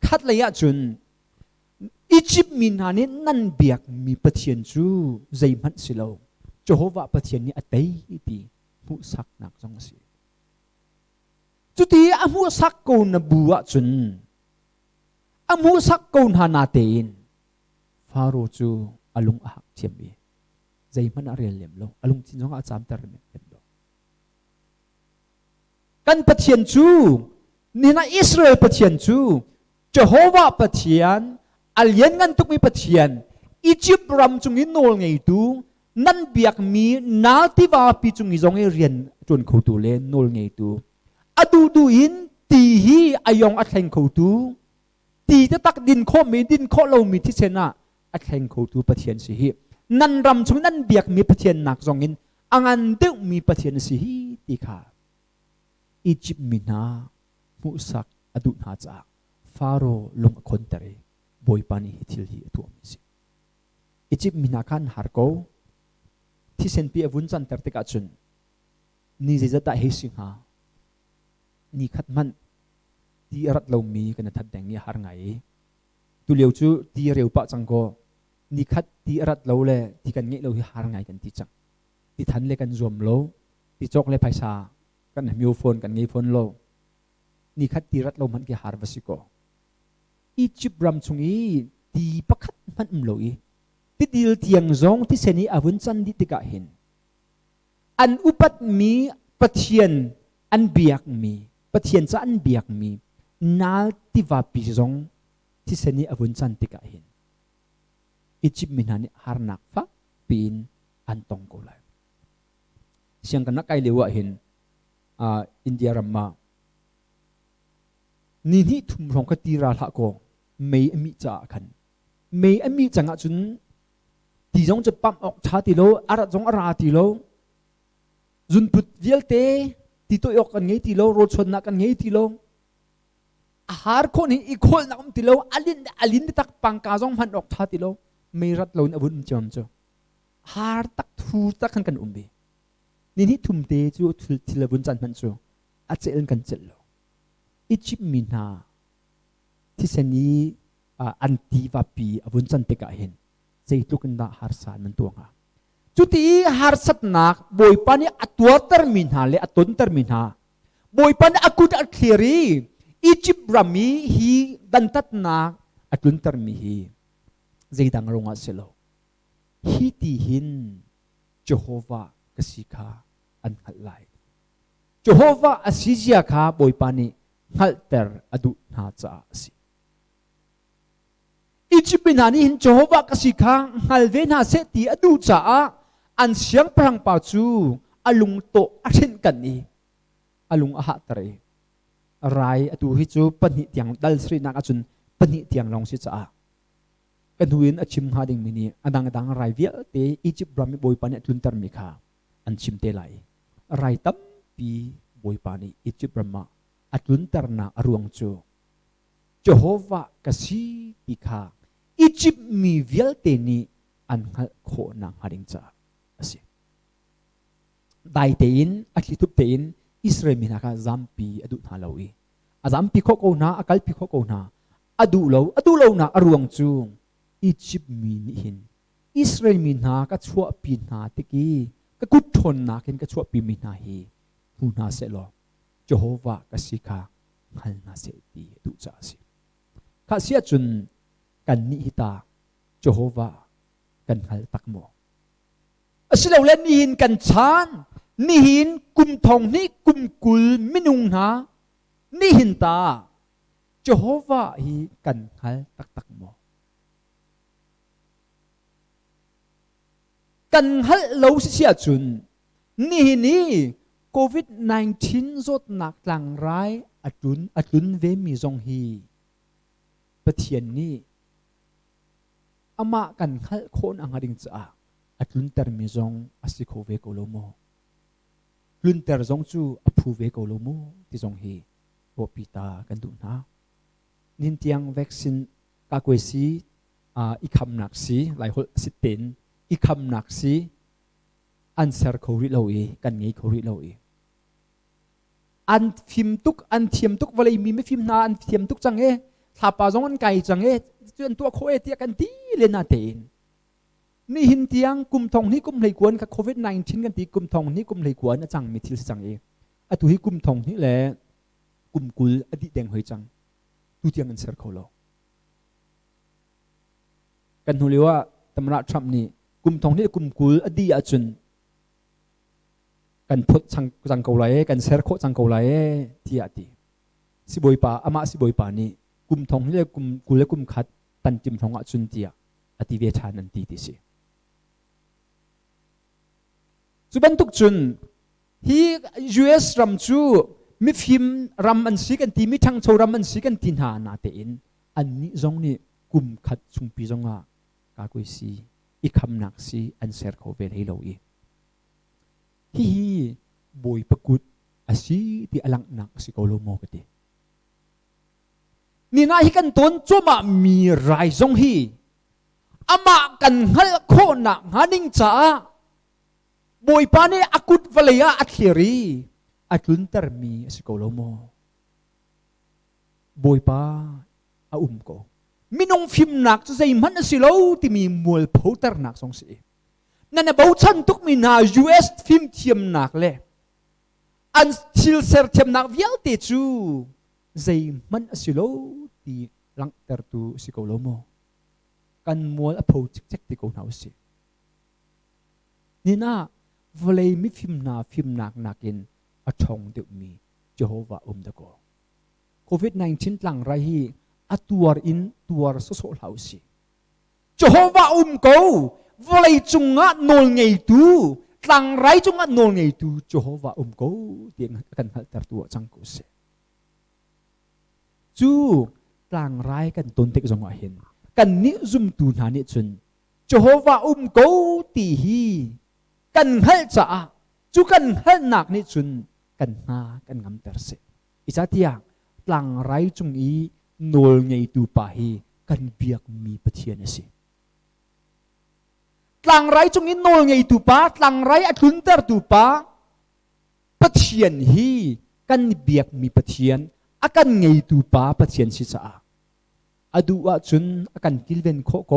คัดเลยอาจุนอียิปต์มินานี้นั่นเบียกมีปะเทียนจูใจมันสิโลเจโฮวาปะเทียนนี้อัตย์ดีมุสักนักจงสิจุดที่อามูสักกูนบัวจุนอามูสักกูนฮานาเตนฟาโรจูอลุงอาเทียมบีใจมันอะไรเลี่ยมลงอลุงจินจงอาจามตระเม็ดลงกันปะเทียนจูนี่นะอิสราเอลปะเทียนจูเจโฮวาปะเทียนอัลเยนกันตุกมีปะเทียนอียิปต์รำจุงอินโนลไงตูนั่นเบียกมีนาติวาปีจุงอิจงเรียนจนเขาตูเลนโนลไงตูอดูอินตีฮีอายองอัดแข่งเขาตูตีจะตักดินโคมีดินโคเรามีที่เชนะอัดแข่งเขาตูปะเทียนสิฮีนั่นรำจุงนั่นเบียกมีปะเทียนหนักจงอินอันเดมีปะเทียนสิฮีตีขาอียิปต์มินามุสักอดุนาจากฟาโรลงคนเตะบอยปานีฮิทิลฮีตัวมิสิอียิปต์มินาคันฮาร์โกที่เซนปีอวุนจันเตอร์ติกาจุนนี่จะได้เฮสิงหานี่ขัดมันที่รัฐเรามีกันทัดแดงนี่หาไงตุเลียวจูที่เรียวปะจังก็นี่ขัดที่รัฐเราเลยที่กันเงี้ยเราหาไงกันที่จังที่ทันเลยกันรวมโลที่จอกเลยไพศากันมิวโฟนกันเงี้ยโฟนโลนี่ขัดที่รัฐเรามันกี่หารวสิโกอีจิบรัมชงอีที่ปักขัดมันมโลอีที่ดิลเทียงซงที่เซนีอาวุนจันดิติกาเห็นอันอุปัตมีปะเทียนอันเบียกมีปะเทียนจะอันเบียกมีนาติวาปิซงที่เซนีอวุนจันติกาเห็นอีจิปต์มินานิฮาร์นักฟ้าปีนอันตองโกลายเสียงกันนักไอเลวะเห็นอินเดียรัมมานี่ทุ่มรองกตีราละก็ไม่มีจ่ากันไม่มีจังจุนที่จงจะปั๊มออกชาติโลอาระจงอาราติโลจุนพุทธเวลเตที่ตัวยกกันไงที่โลรถชนนักกันไงที่โล har ko ni ikol na tilo alin tak pangkazong man ok tha tilo mirat lo na bun chom cho har tak thu tak kan umbi ni ni thum te chu thul thila bun chan man chu a chel kan chel lo ichip mina thi sani anti va pi abun chan te ka hen sei tukin da har san man tuanga chuti har sat nak boy pani atwa termin ha le aton termin ha boy pani akut at cleari Egypt rami hi dantat nak atun termi hi zeidang ronga selo hi ti hin Jehovah kasika an halai Jehovah asizia kha boy pani halter adu na cha si Egypt binani hin Jehovah kasika halve na se ti adu cha an siang prang pa chu alung to arin kan ni alung aha tare rai atu hi chu pani tiang dal sri nak achun pani tiang long si cha kanuin achim ha ding mini adang rai vial te Egypt brami boy pani atun tar mi kha an chim te lai rai tam pi boy pani Egypt brama atun tar na aruang chu Jehovah kasi ti kha Egypt mi vial te ni an kho nang hading cha asi dai te in atli tup te in Israel minaka zampi adu na lawi azampi kho ko na akal pi kho ko na adu lo na aruang chung Egypt min hin Israel minha ka chua pi na te ki ka kut thon na ken ka chua pi mi na hi hu na se lo Jehovah ka sikha hal na se ti du cha si kha sia chun kan ni hita Jehovah kan hal tak mo asilo len ni hin kan chan ni hin kum thong ni kum kul minung na ni hin ta Jehovah hi kan hal tak mo kan hal lo sia chun ni hin ni COVID-19 zot nak tlang rai atun ve mi zong hi pathian ni ama kan hal khon angading cha atun ter mi zong asiko ve ko lo mo lun ter zong chu aphu ve ko lo mo ti zong hi bo pita kan du na nin tiang vaccine ka kwe si ikham nak si lai hol sitin ikham nak si answer ko ri lo e kan ngei ko ri lo e an thiam tuk walai mi me phim na an thiam tuk chang e thapa zong an kai chang e chuan tu kho e ti kan ti le na ten ni hin tiang kum thong ni kum lei kwan ka COVID-19 kan ti kum thong ni kum lei kwan na chang mi thil chang e atu hi kum thong ni le kum kul adi deng hoi chang tu tiang an ser kholo kan huliwa tamra Trump ni kum thong ni kum kul adi a chun kan phot chang ko lai kan ser kho chang ko lai ti ati si boi pa ama si boi pa ni kum thong ni le kum kul le kum khat tan tim thong a chun tia ati ve than an ti si Suban tuk chun hi US ram chu mi phim ram an si kan ti mi thang chho ram an si kan tin ha na te in an ni zong ni kum khat chung pi zonga ka koi si I kham nak si an ser kho vel hei lo I hi boy pakut asi ti alang nak si ko lo mo kati ni na hi kan ton choma mi rai zong hi ama kan hal kho na nganing cha boy pane akut valaya atleri atlun termi sikolomo boy pa a ko minong phim nak chu sei man silo ti mi mul photer nak song si nana bau chan tuk mi na US phim thiam nak le an sil ser thiam nak vial te chu sei man silo ti lang ter tu sikolomo kan mul a pho chik chek ti ko nau si ni na vlei mi phim nak nakin a thong de mi Jehovah da ko COVID-19 tlang ra hi atuar in tuar so hausi Jehovah ko vlei chunga nol ngei tu tlang rai chunga nol ngei tu Jehovah ko tiang kan hal tar tu chang ko se chu tlang rai kan ton tek zong a hin kan ni zum tu na ni chun Jehovah ko ti hi kan hal cha chu kan hal nak ni chun kan na kan ngam ter se isa tia ตลังไรจงอีโนลไงตูปาฮีกันเบียกมีปะเทียนสิตลังไรจงอีโนลไงตูปาตลังไรอัตุนเตอร์ตูปาปะเทียนฮีกันเบียกมีปะเทียนอากันไงตูปาปะเทียนสิสาอดูว่าจุนอากันกิลเวนโคโก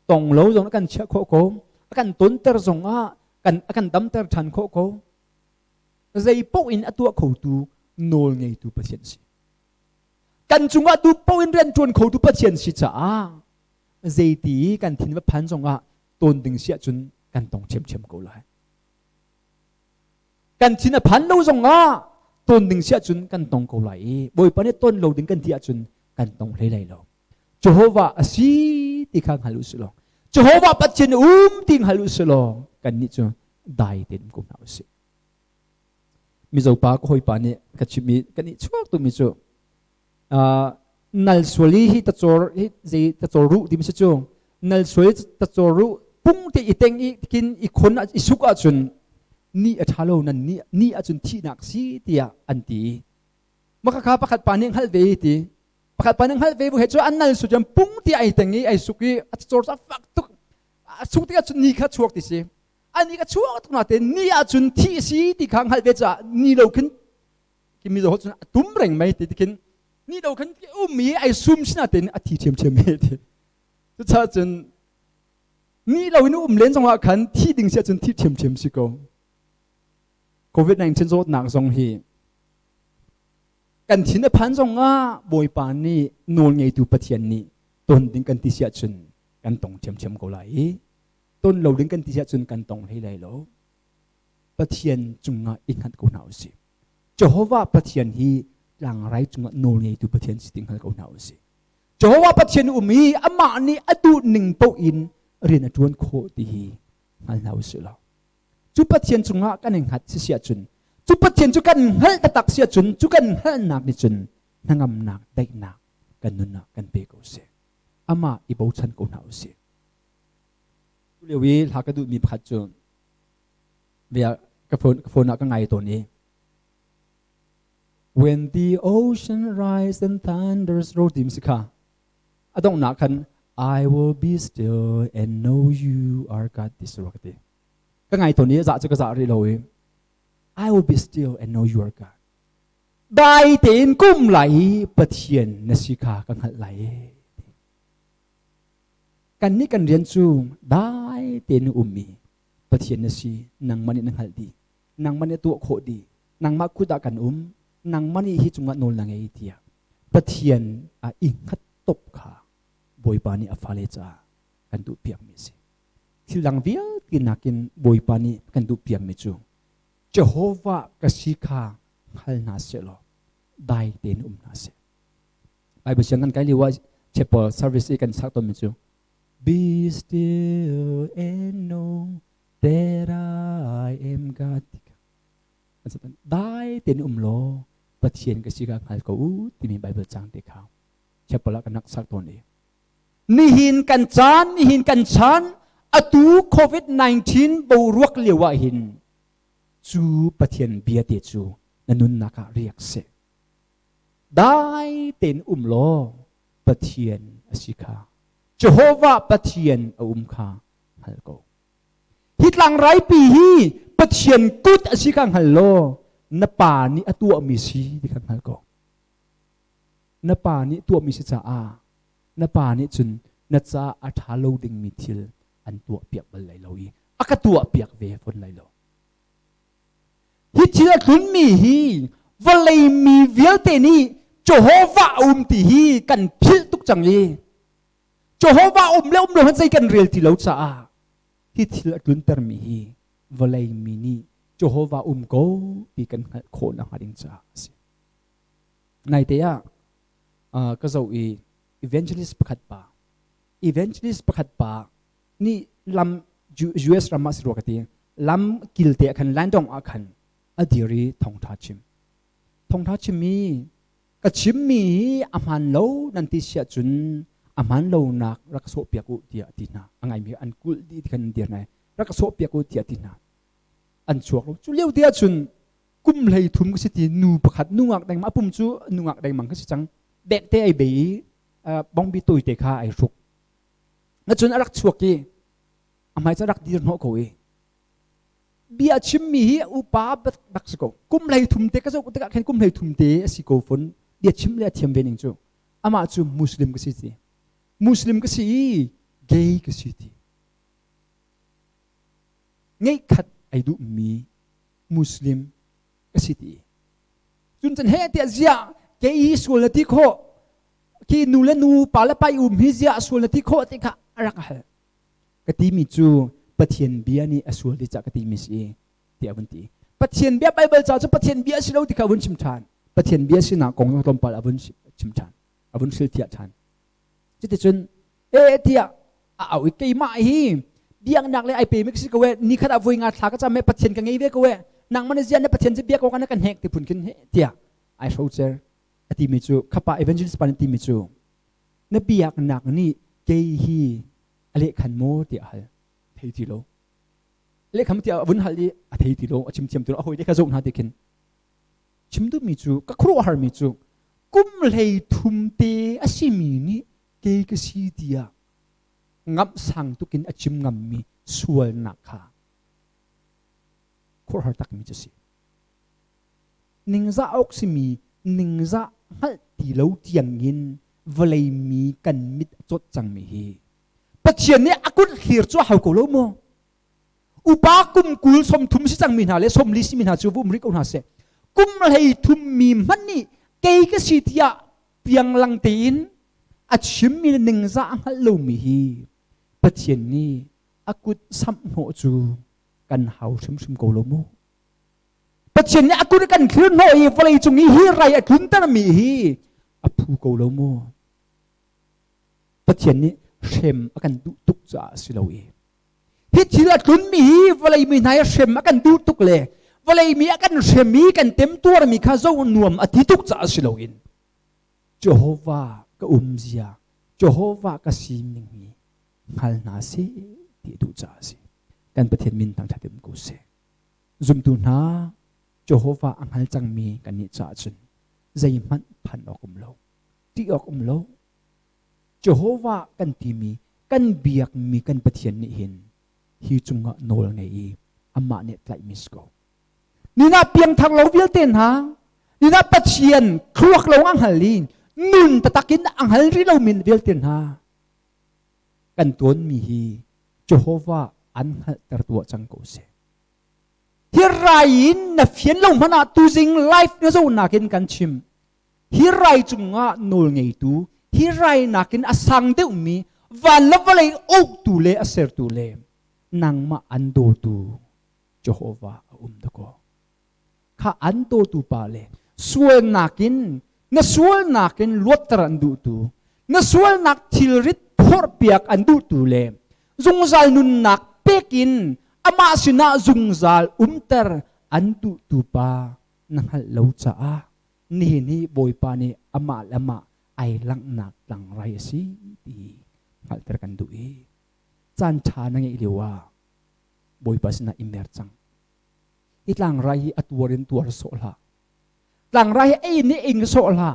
ตองโลจงอากันเชโคโกอากันตุนเตอร์จงกันอากันดัมเตอร์ชันโคโกใจปกอินอตัวเขาตูโนลไงตูปะเทียนสิกันจุงอาดูปกอินเรียนจวนเขาตูปะเทียนสิจ้าใจตีกันทิ้งว่าพันจงต้นดึงเสียจุนกันต้องเชื่อมกูเลยกันทิ้งว่าพันเราจงต้นดึงเสียจุนกันต้องกูเลยบ่อยปานนี้ต้นเราดึงกันที่จุนกันต้องเลยเลยเราเจ้าว่าอาศัยที่ข้างฮัลลุสโลเจ้าว่าปัจเจนที่ฮัลลุสโลกันนี่จุนได้เต็มกูน่าสิมิจฉาปากหอยปานนี้กัจฉิมีกันนี่ช่วงตัวมิจฉานัลสวลีฮิตโจร์ฮิตโจรุที่มิจฉานัลสวลีตโจรุปุ่งที่อีเต็งอีกินอีคนอีสุกอาจุนนี่อัฐาโลนั่นนี่อาจุนที่นักสีที่อันตีมักข้าประคัดปานิงฮัลเวทีประคัดปานิงฮัลเวบุเหตุอันนัลสุดจำปุ่งที่ไอเต็งไอสุกีอัฐโจร์ฟักตุกสุกที่อาจุนนี่ข้าช่วงที่สิอันนี้ก็ช่วงตุกนาเตนี่อาจุนที่สีที่ข้างฮัลเวจ่านี่เราขึ้นกิมิโซจุนตุ้มเร่งไม่ติดขึ้นนี่เราขึ้นมีไอซุ่มสินาเตนอธิเทียมไม่ติดทุกชาติจนนี่เราอินุเล่นจังหวะขันที่ดึงเสียจนที่เทียมสิโกโควิด-19 โจทย์หนักทรงฮีกันทิ้งพันทรงบ่อยปานนี้โนนไงตูปะเทียนนี้ต้นดึงกันที่เสียจนกันต้องเทียมก็ไหลต้นเราดึงกันที่เสียจนกันต้องให้ไหลแล้วปะเทียนจุงอิงหัดกูหนาวสิเจ้าว่าปะเทียนฮีหลังไรจุงโนนไงตูปะเทียนสิติงหัดกูหนาวสิเจ้าว่าปะเทียนมีอามานี้อดูหนึ่งเป้าอินเรียนจวนโคดีหันเราสิเราจุปะเทียนจุงกันหนึ่งหัดเสียจุนจุปะเทียนจุกันหัดตักเสียจุนจุกันหัดหนักนิจุนนั่งหนักได้หนักกันนุนนักกันเบกเอาเสียอามาอีบูชันกูหนาวเสียตุเลวีหากระดูมีพัดจุนเบียกระโฟนก็ไงตัวนี้ When the ocean rises and thunders roll ดิมสิค่ะอะต้องหนักกันI will be still and know you are God ที่สุดก็ดีก็ไงตัวนี้จะก็จะเรียกเลย I will be still and know you are God ได้เต็นกุ้มไหลปะเทียนนสิกากังหัดไหลกันนี่กันเรียนจูได้เต็นมีปะเทียนนสินางมันนี่นางหัดดีนางมันนี่ตัวโคดีนางมักคุดากันนางมันนี่ฮิจุงโนลนางเอเดียปะเทียนอิงหัดตบขาบ่อยปานี่อฟาเลจ้ากันดูเปียกมิสิที่หลังเวียกินนักินบ่อยปานี่กันดูเปียกมิจูเจโฮวาห์กสิกาฮัลนาเซโลได้เต็นนาเซไปบุษกันไกลลิว่าเชปอลเซอร์วิสกันสักตัวมิจู Be still and know that I am God ได้เต็นโลปะเทียนกสิกาฮัลกูที่มีไบเบิลจังเด็กเขาเชปอลกันนักสักตัวนี้นี่หินกันจานนี่หินกันชันอตูโควิด-19 บูรวกเลียวหินจูปะเทียนเบียเตจูนันุนนักเรียกเสได้เต็นโลปะเทียนอสิกาเจโฮวาปะเทียนคาฮัลโกฮิตหลังไรปีฮีปะเทียนกุดอสิกาฮัลโลนป่านี้อตัวมิซีที่ขันฮัลโกนป่านี้ตัวมิซีจ้านป่านี้จุนนัจาอัฐาโลดิงมิทิลอันตัวเปียกบัลไลโลอีอักตัวเปียกเวฟนไลโลฮิตเชื่อคุณมีฮีวัลเลยมีเวลเตนีโจโฮวาติฮีกันพิลตุกจังลีโจโฮวาแล้วเราหันใจกันเรียลที่เราจ้าฮิตเชื่อคุณเตอร์มีฮีวัลเลยมีนี่โจโฮวาโกปีกันโคนะฮาริงจ้าในเดียก็จะอีevangelist ประคัดป่า evangelist ประคัดป่านี่ลำ US รามาสิรวกตีลำกิลเตะขันแลนดองอาขันอดีรีทองทัชิมมีก็ชิมมีอามันโลนันติเสียจุนอามันโลนักรักโซเปียกุเดียตินาอังไงมีอันกุลดีกันเดียร์ไหนรักโซเปียกุเดียตินาอันชัวร์จุเลี้ยวเดียจุน กุมเลยทุ่มก็สิทีนูประคัดนูงักแดงมาปุ่มจูนูงักแดงมังก็สิจังเด็กเตะไอเบย์บองบีตุยเตะขาไอรุกงั้นจนรักชัวกี้อภัยจะรักดีนหัวเขาเบียชิมมีอุปาบักสกุกุมเลยทุ่มเตะก็จะอุตกะเห็นกุมเลยทุ่มเตะสิโกฝนเบียชิมเลยเทียมเวนิงจูอามาจูมุสลิมก็สิทีมุสลิมก็สิเกย์ก็สิทีไงขัดไอดูมีมุสลิมก็สิทีจุนจันเฮติอาเซียเกย์ส่วนละที่โคที่นูและนูปาละไปฮิเซียส่วนละที่โคติค่ะรักฮะกติมิจูปะเทียนเบียนี่อส่วนที่จะกติมิสีเดียวันตีปะเทียนเบียไบเบิลจะปะเทียนเบียสิเราที่เขาวันชิมชานปะเทียนเบียสินากงตอมปาลวันชิมชานวันสิลที่ชานจุดที่จุนที่เอาอีกกี่มาฮีเบียงนักเลยไอเปมิกซิโกเวนี่ขนาดวิ่งงานหลักก็จะไม่ปะเทียนกันไงเวกเวนางมันเซียนเนี่ยปะเทียนจะเบียกกันกันแหกที่พุ่นกินที่ไอโรเจอร์อติมิจูข้าพเอเวนเจลิสต์ปานติมิจูนบีอยากหนักนี่เกฮีอะไรขันโมเดียร์เทียโลเล็กคำที่วันฮัลลีเทียโลชิมตัวโอ้ยเด็กขจงหาเด็กนชิมดูมิจูก็ครัวฮาร์มิจูกุมเลยทุ่มเตอชิมีนี่เกย์ก็สีเดียงับสั่งตุกินชิมงับมีส่วนหนักค่ะครัวฮาร์ตักมิจูสินิงซาออกซิมีนิงซาฮัลตีโลเตียงยินวลัยมีกันมิดจดจังมีฮีปัจเจียนเนี่ยอากุลเขียร์จ้าเขาโกโลโมอุปากุมกุลสมทุมสิจังมินาเลสมลิสิมินาจูบุมริกอุนาเซกุมเลยทุมมีมันนี่เกย์ก็สิทยาเปียงลังตีนอาชิมมีนิงซาฮัลโลมีฮีปัจเจียนนี่อากุลสัมโหจูกันเฮาชิมโกโลโมปัจเจียนเนี่ยอากุลกันคืนหน่อยวลัยจุงฮีไรอากุลตระมีฮีอภูโกโลโมปัจเจียนนี้เชมอากันดูตุกจ่าสิเราเองฮิตที่ละคุณมีวลัยมีนายเชมอากันดูตุกเลวลัยมีอากันเชมีกันเต็มตัวมีข้าเจ้านวมอธิตุกจ่าสิเราเองเจ้าโฮวาก็เสียเจ้าโฮวาก็สิมิงมีฮัลนาเซที่ดูจ่าสิกันประเทศมินตั้งแต่เดิมกูเสซุมตูนาเจ้าโฮวาอังฮัลจังมีกันนิจ่าจุนใจมันพันออกโลที่ออกโลเจ้าโฮวากันที่มีกันเบียกมีกันปะเทียนนี่เห็นฮิจุงะโนลไงอามาเนี่ยไลมิสโกนี่น่าเปียงทางเราเวิลเตนฮะนี่น่าปะเทียนครัวเราอังฮัลลีนนุนตะตักินอังฮัลลีเรามินเวิลเตนฮะกันตัวมีฮีเจ้าโฮวาอันฮัลตระตัวจังโกเซที่ไรน่ะเฟียนลงมาหน้าตูจิงไลฟ์เนี่ยจะน่ากินกันชิมที่ไรจุงะโนลไงตูที่ไรนักกินอสังเดอุมีวันละวันเลยอุกตูเลอเสรตูเลนังมาอันโดตูเจ้าโฮวาตะโกข้าอันโดตูปาเลส่วนนักกินน่ะส่วนนักกินลวดตรันดูตูน่ะส่วนนักทิลริดพอร์เปียกอันดูตูเลจงจัลนุนนักเปกินอามาสินะจงจัลตร์อันดูตูปานังฮัลโลจ้านี่บอยปานี่อามาละมาไอลังนักลังไรสิดีฮัลตระกันดูจันชานังอิเลวาบอยปาสินะอิมเมอร์จังอีลังไรอัตวรินตัวโซลาลังไรไอนี่อิงโซลา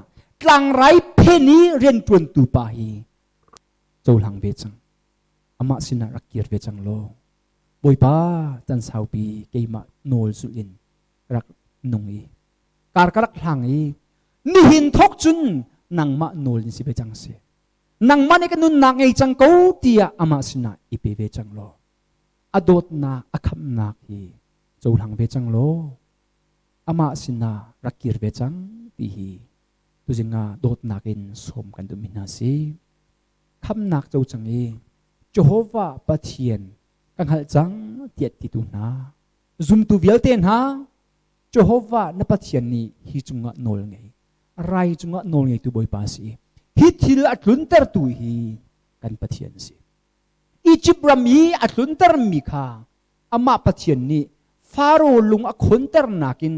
ลังไรเพนีเรียนตวนตูปาฮีโจลังเวจังอามาสินะรักเกียรเวจังโลบอยปาจันสาวปีเกยมาโนลสุลินรักนงการกระลักหลังนี่หินทกจุนนังมาโนลินสิเบจังเสนังมานี่กันนุนนังไอจังกูเตียอามาสินะอิเปเวจังโลอดดนาอคัมนักฮีโจหลังเวจังโลอามาสินะรักเกียรเวจังตีฮีตุจิงาโดดนักินสมกันดุมินาสีคำนักโจจังเจโฮวาปะเทียนกังหัลจังเตียติตุนาซุมตุเวลเตนฮาเจโฮวานับปะเทียนนี้ฮิจุงะโนลไงไรจุงะโนลไงตุบอยปาสีฮิทิลอัตลุนเตอร์ตุฮีกันปะเทียนสีอีจิบรามีอัตลุนเตอร์มีค่ะอามาปะเทียนนี้ฟาโรลุงอคอนเตอร์นักิน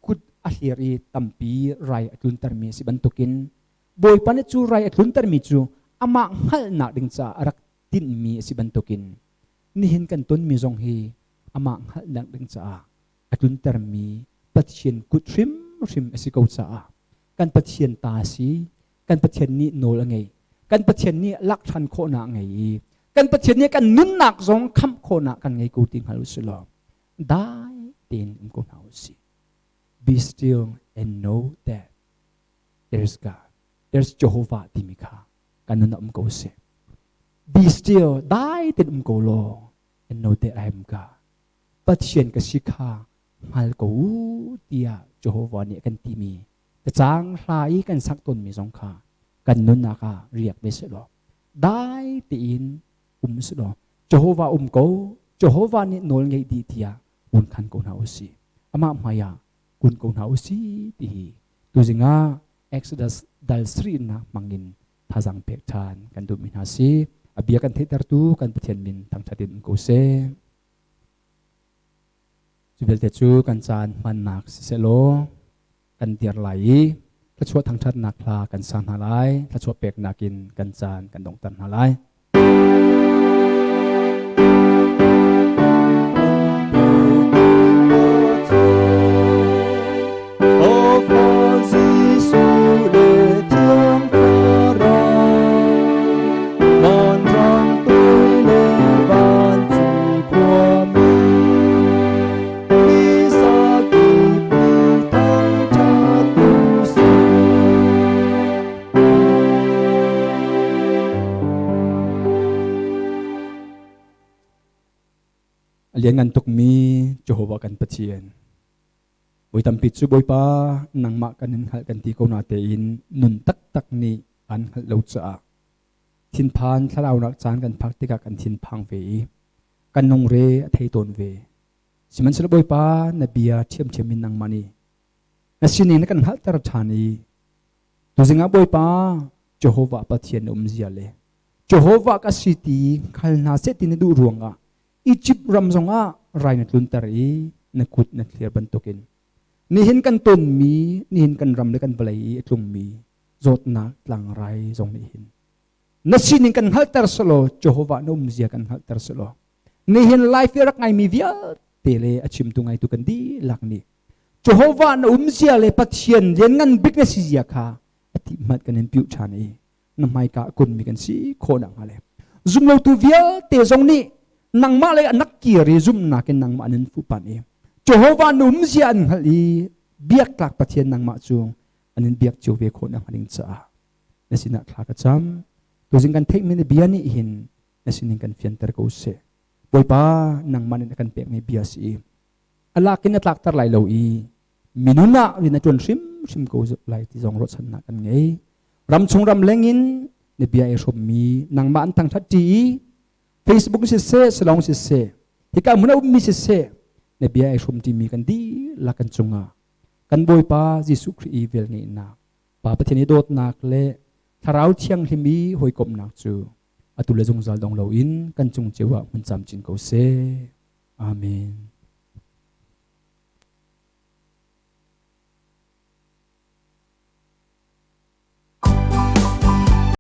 กุดอาเฮียรีตัมปีไรอัตลุนเตอร์มีสิบันตุกินบอยปาเนจูไรอัตลุนเตอร์มีจูอามาหัลนักดิงจ้ารักตินมีสิบันตุกินนี่เห็นกันต้นมีจงฮีอามาหัลนักดิงจ้าอัตลุนเตอร์มี ปัจเจียนกุทริมริมสิกาวจ้ากันปัจเจียนตาสีกันปัจเจียนนี้โนละไงกันปัจเจียนนี้ลักชันโคนาไงกันปัจเจียนนี้กันนุนหนักสองคำโคนากันไงกูติงฮัลุสิลอได้เต็นกูนาอุสิ be still and know that there's God there's Jehovah ที่มีข้ากันนุนนักกูเส be still ได้เต็นกูโล and know that I am God ปัจเจียนกับสิข้าฮัลกูเตีย Jehovah เนี่ยกันที่มีแต่จางหลายกันสักต้นมีสองขากันนุนนักเรียกไม่สิลอได้ตีนสิลอ Jehovah กู Jehovah เนี่ยนอลไงดีเทียอุนขันกูนาอุสิอามาหมายากุนกูนาอุสิตีตัวจิงา Exodus ดัลสรีนะมังอินท่าจังเปกชานกันดูมินาสีอเบียกันเทตร์ตูกันเปลี่ยนมินทางชาดินกูเซจุเบลเตจูกันจานมันนักสิเซโลกันเดียร์ไหลถ้าชัวทางชาตินักลากันสานหาไลถ้าชัวเปกนักินกันจานกันดงตันหาไลเลี้ยงกันตุกมีโจฮวากันปะเชียนบอยตำปิดซูบอยป้านังมากันนินขัดกันที่เขาหน้าเตอินนุนตักนี่อันขัดเลวจ้าทินพานถ้าเราหนักจานกันพักติกากันทินพังเวกันนงเรไทยตนเวสิมันสลบอยป้านบียเทียมเทียมินนังมานีนัสินีนักันหัดตระชานีตัวสิงห์บอยป้าโจฮวาปะเชียนเสียเลยโจฮวากัสิตีขัลนาเซตินดูรวงอ่ะอียิปต์รำทรงอ่ะไรนัดลุนตารีนักขุดนักเคลียร์บรรทุกินนี่เห็นกันต้นมีนี่เห็นกันรำเลยกันเปลยตรงมีโจทนักหลังไรทรงนี่เห็นนัดสินกันฮัลตาร์สโลโจฮวานุ่มเสียกันฮัลตาร์สโลนี่เห็นไลฟ์รักไงมีวิอาเตเลอชิมตุงไงตุกันดีหลักนี่โจฮวานุ่มเสียเลยปัจเจียนเรียนกันบิ๊กเนสเสียค่ะอธิมัดกันเห็นผิวชานีน้ำไม่กะคนมีกันสีโคนังอะไรซุ่มเราตัววิอาเตทรงนี่นังมาเลยนักเกียร์ซุ่มนักนังมานันฟุปานีโจฮวานุ่มเสียนฮัลลีเบียกหลักปัจเจียนนังมาจูงอันนั้นเบียกจูเวโคนังฮันนิงจ้าในสินักหลักจำตัวสิ่งกันเทคมินเบียนี่เห็นในสินิงกันเฟียนเตอร์กูเซ่บอยป้านังมันกันเปียกในเบียสีอัลลักกินนักหลักตะไลโลอีมินุนะวินาจวนชิมกูจะไลที่จงรถชนะกันไงรำชงรำเล้งินในเบียเอชมมีนังมันทั้งทัดจีFacebook สิเซ่สลองสิเซ่ที่การมุนาอุมิสิเซ่ในเบียเอชมที่มีกันดีลักกันจงอ่ะกันบอยป้าจิสุครีเวลนี่นักป้าประเทศนี้โดดนักเล่ถ้าเราเที่ยงที่มีหอยกบนักจูอตุเลจงจัลดงเหลาอินกันจงเจวะมันจำจินเขาเซ่อาเมน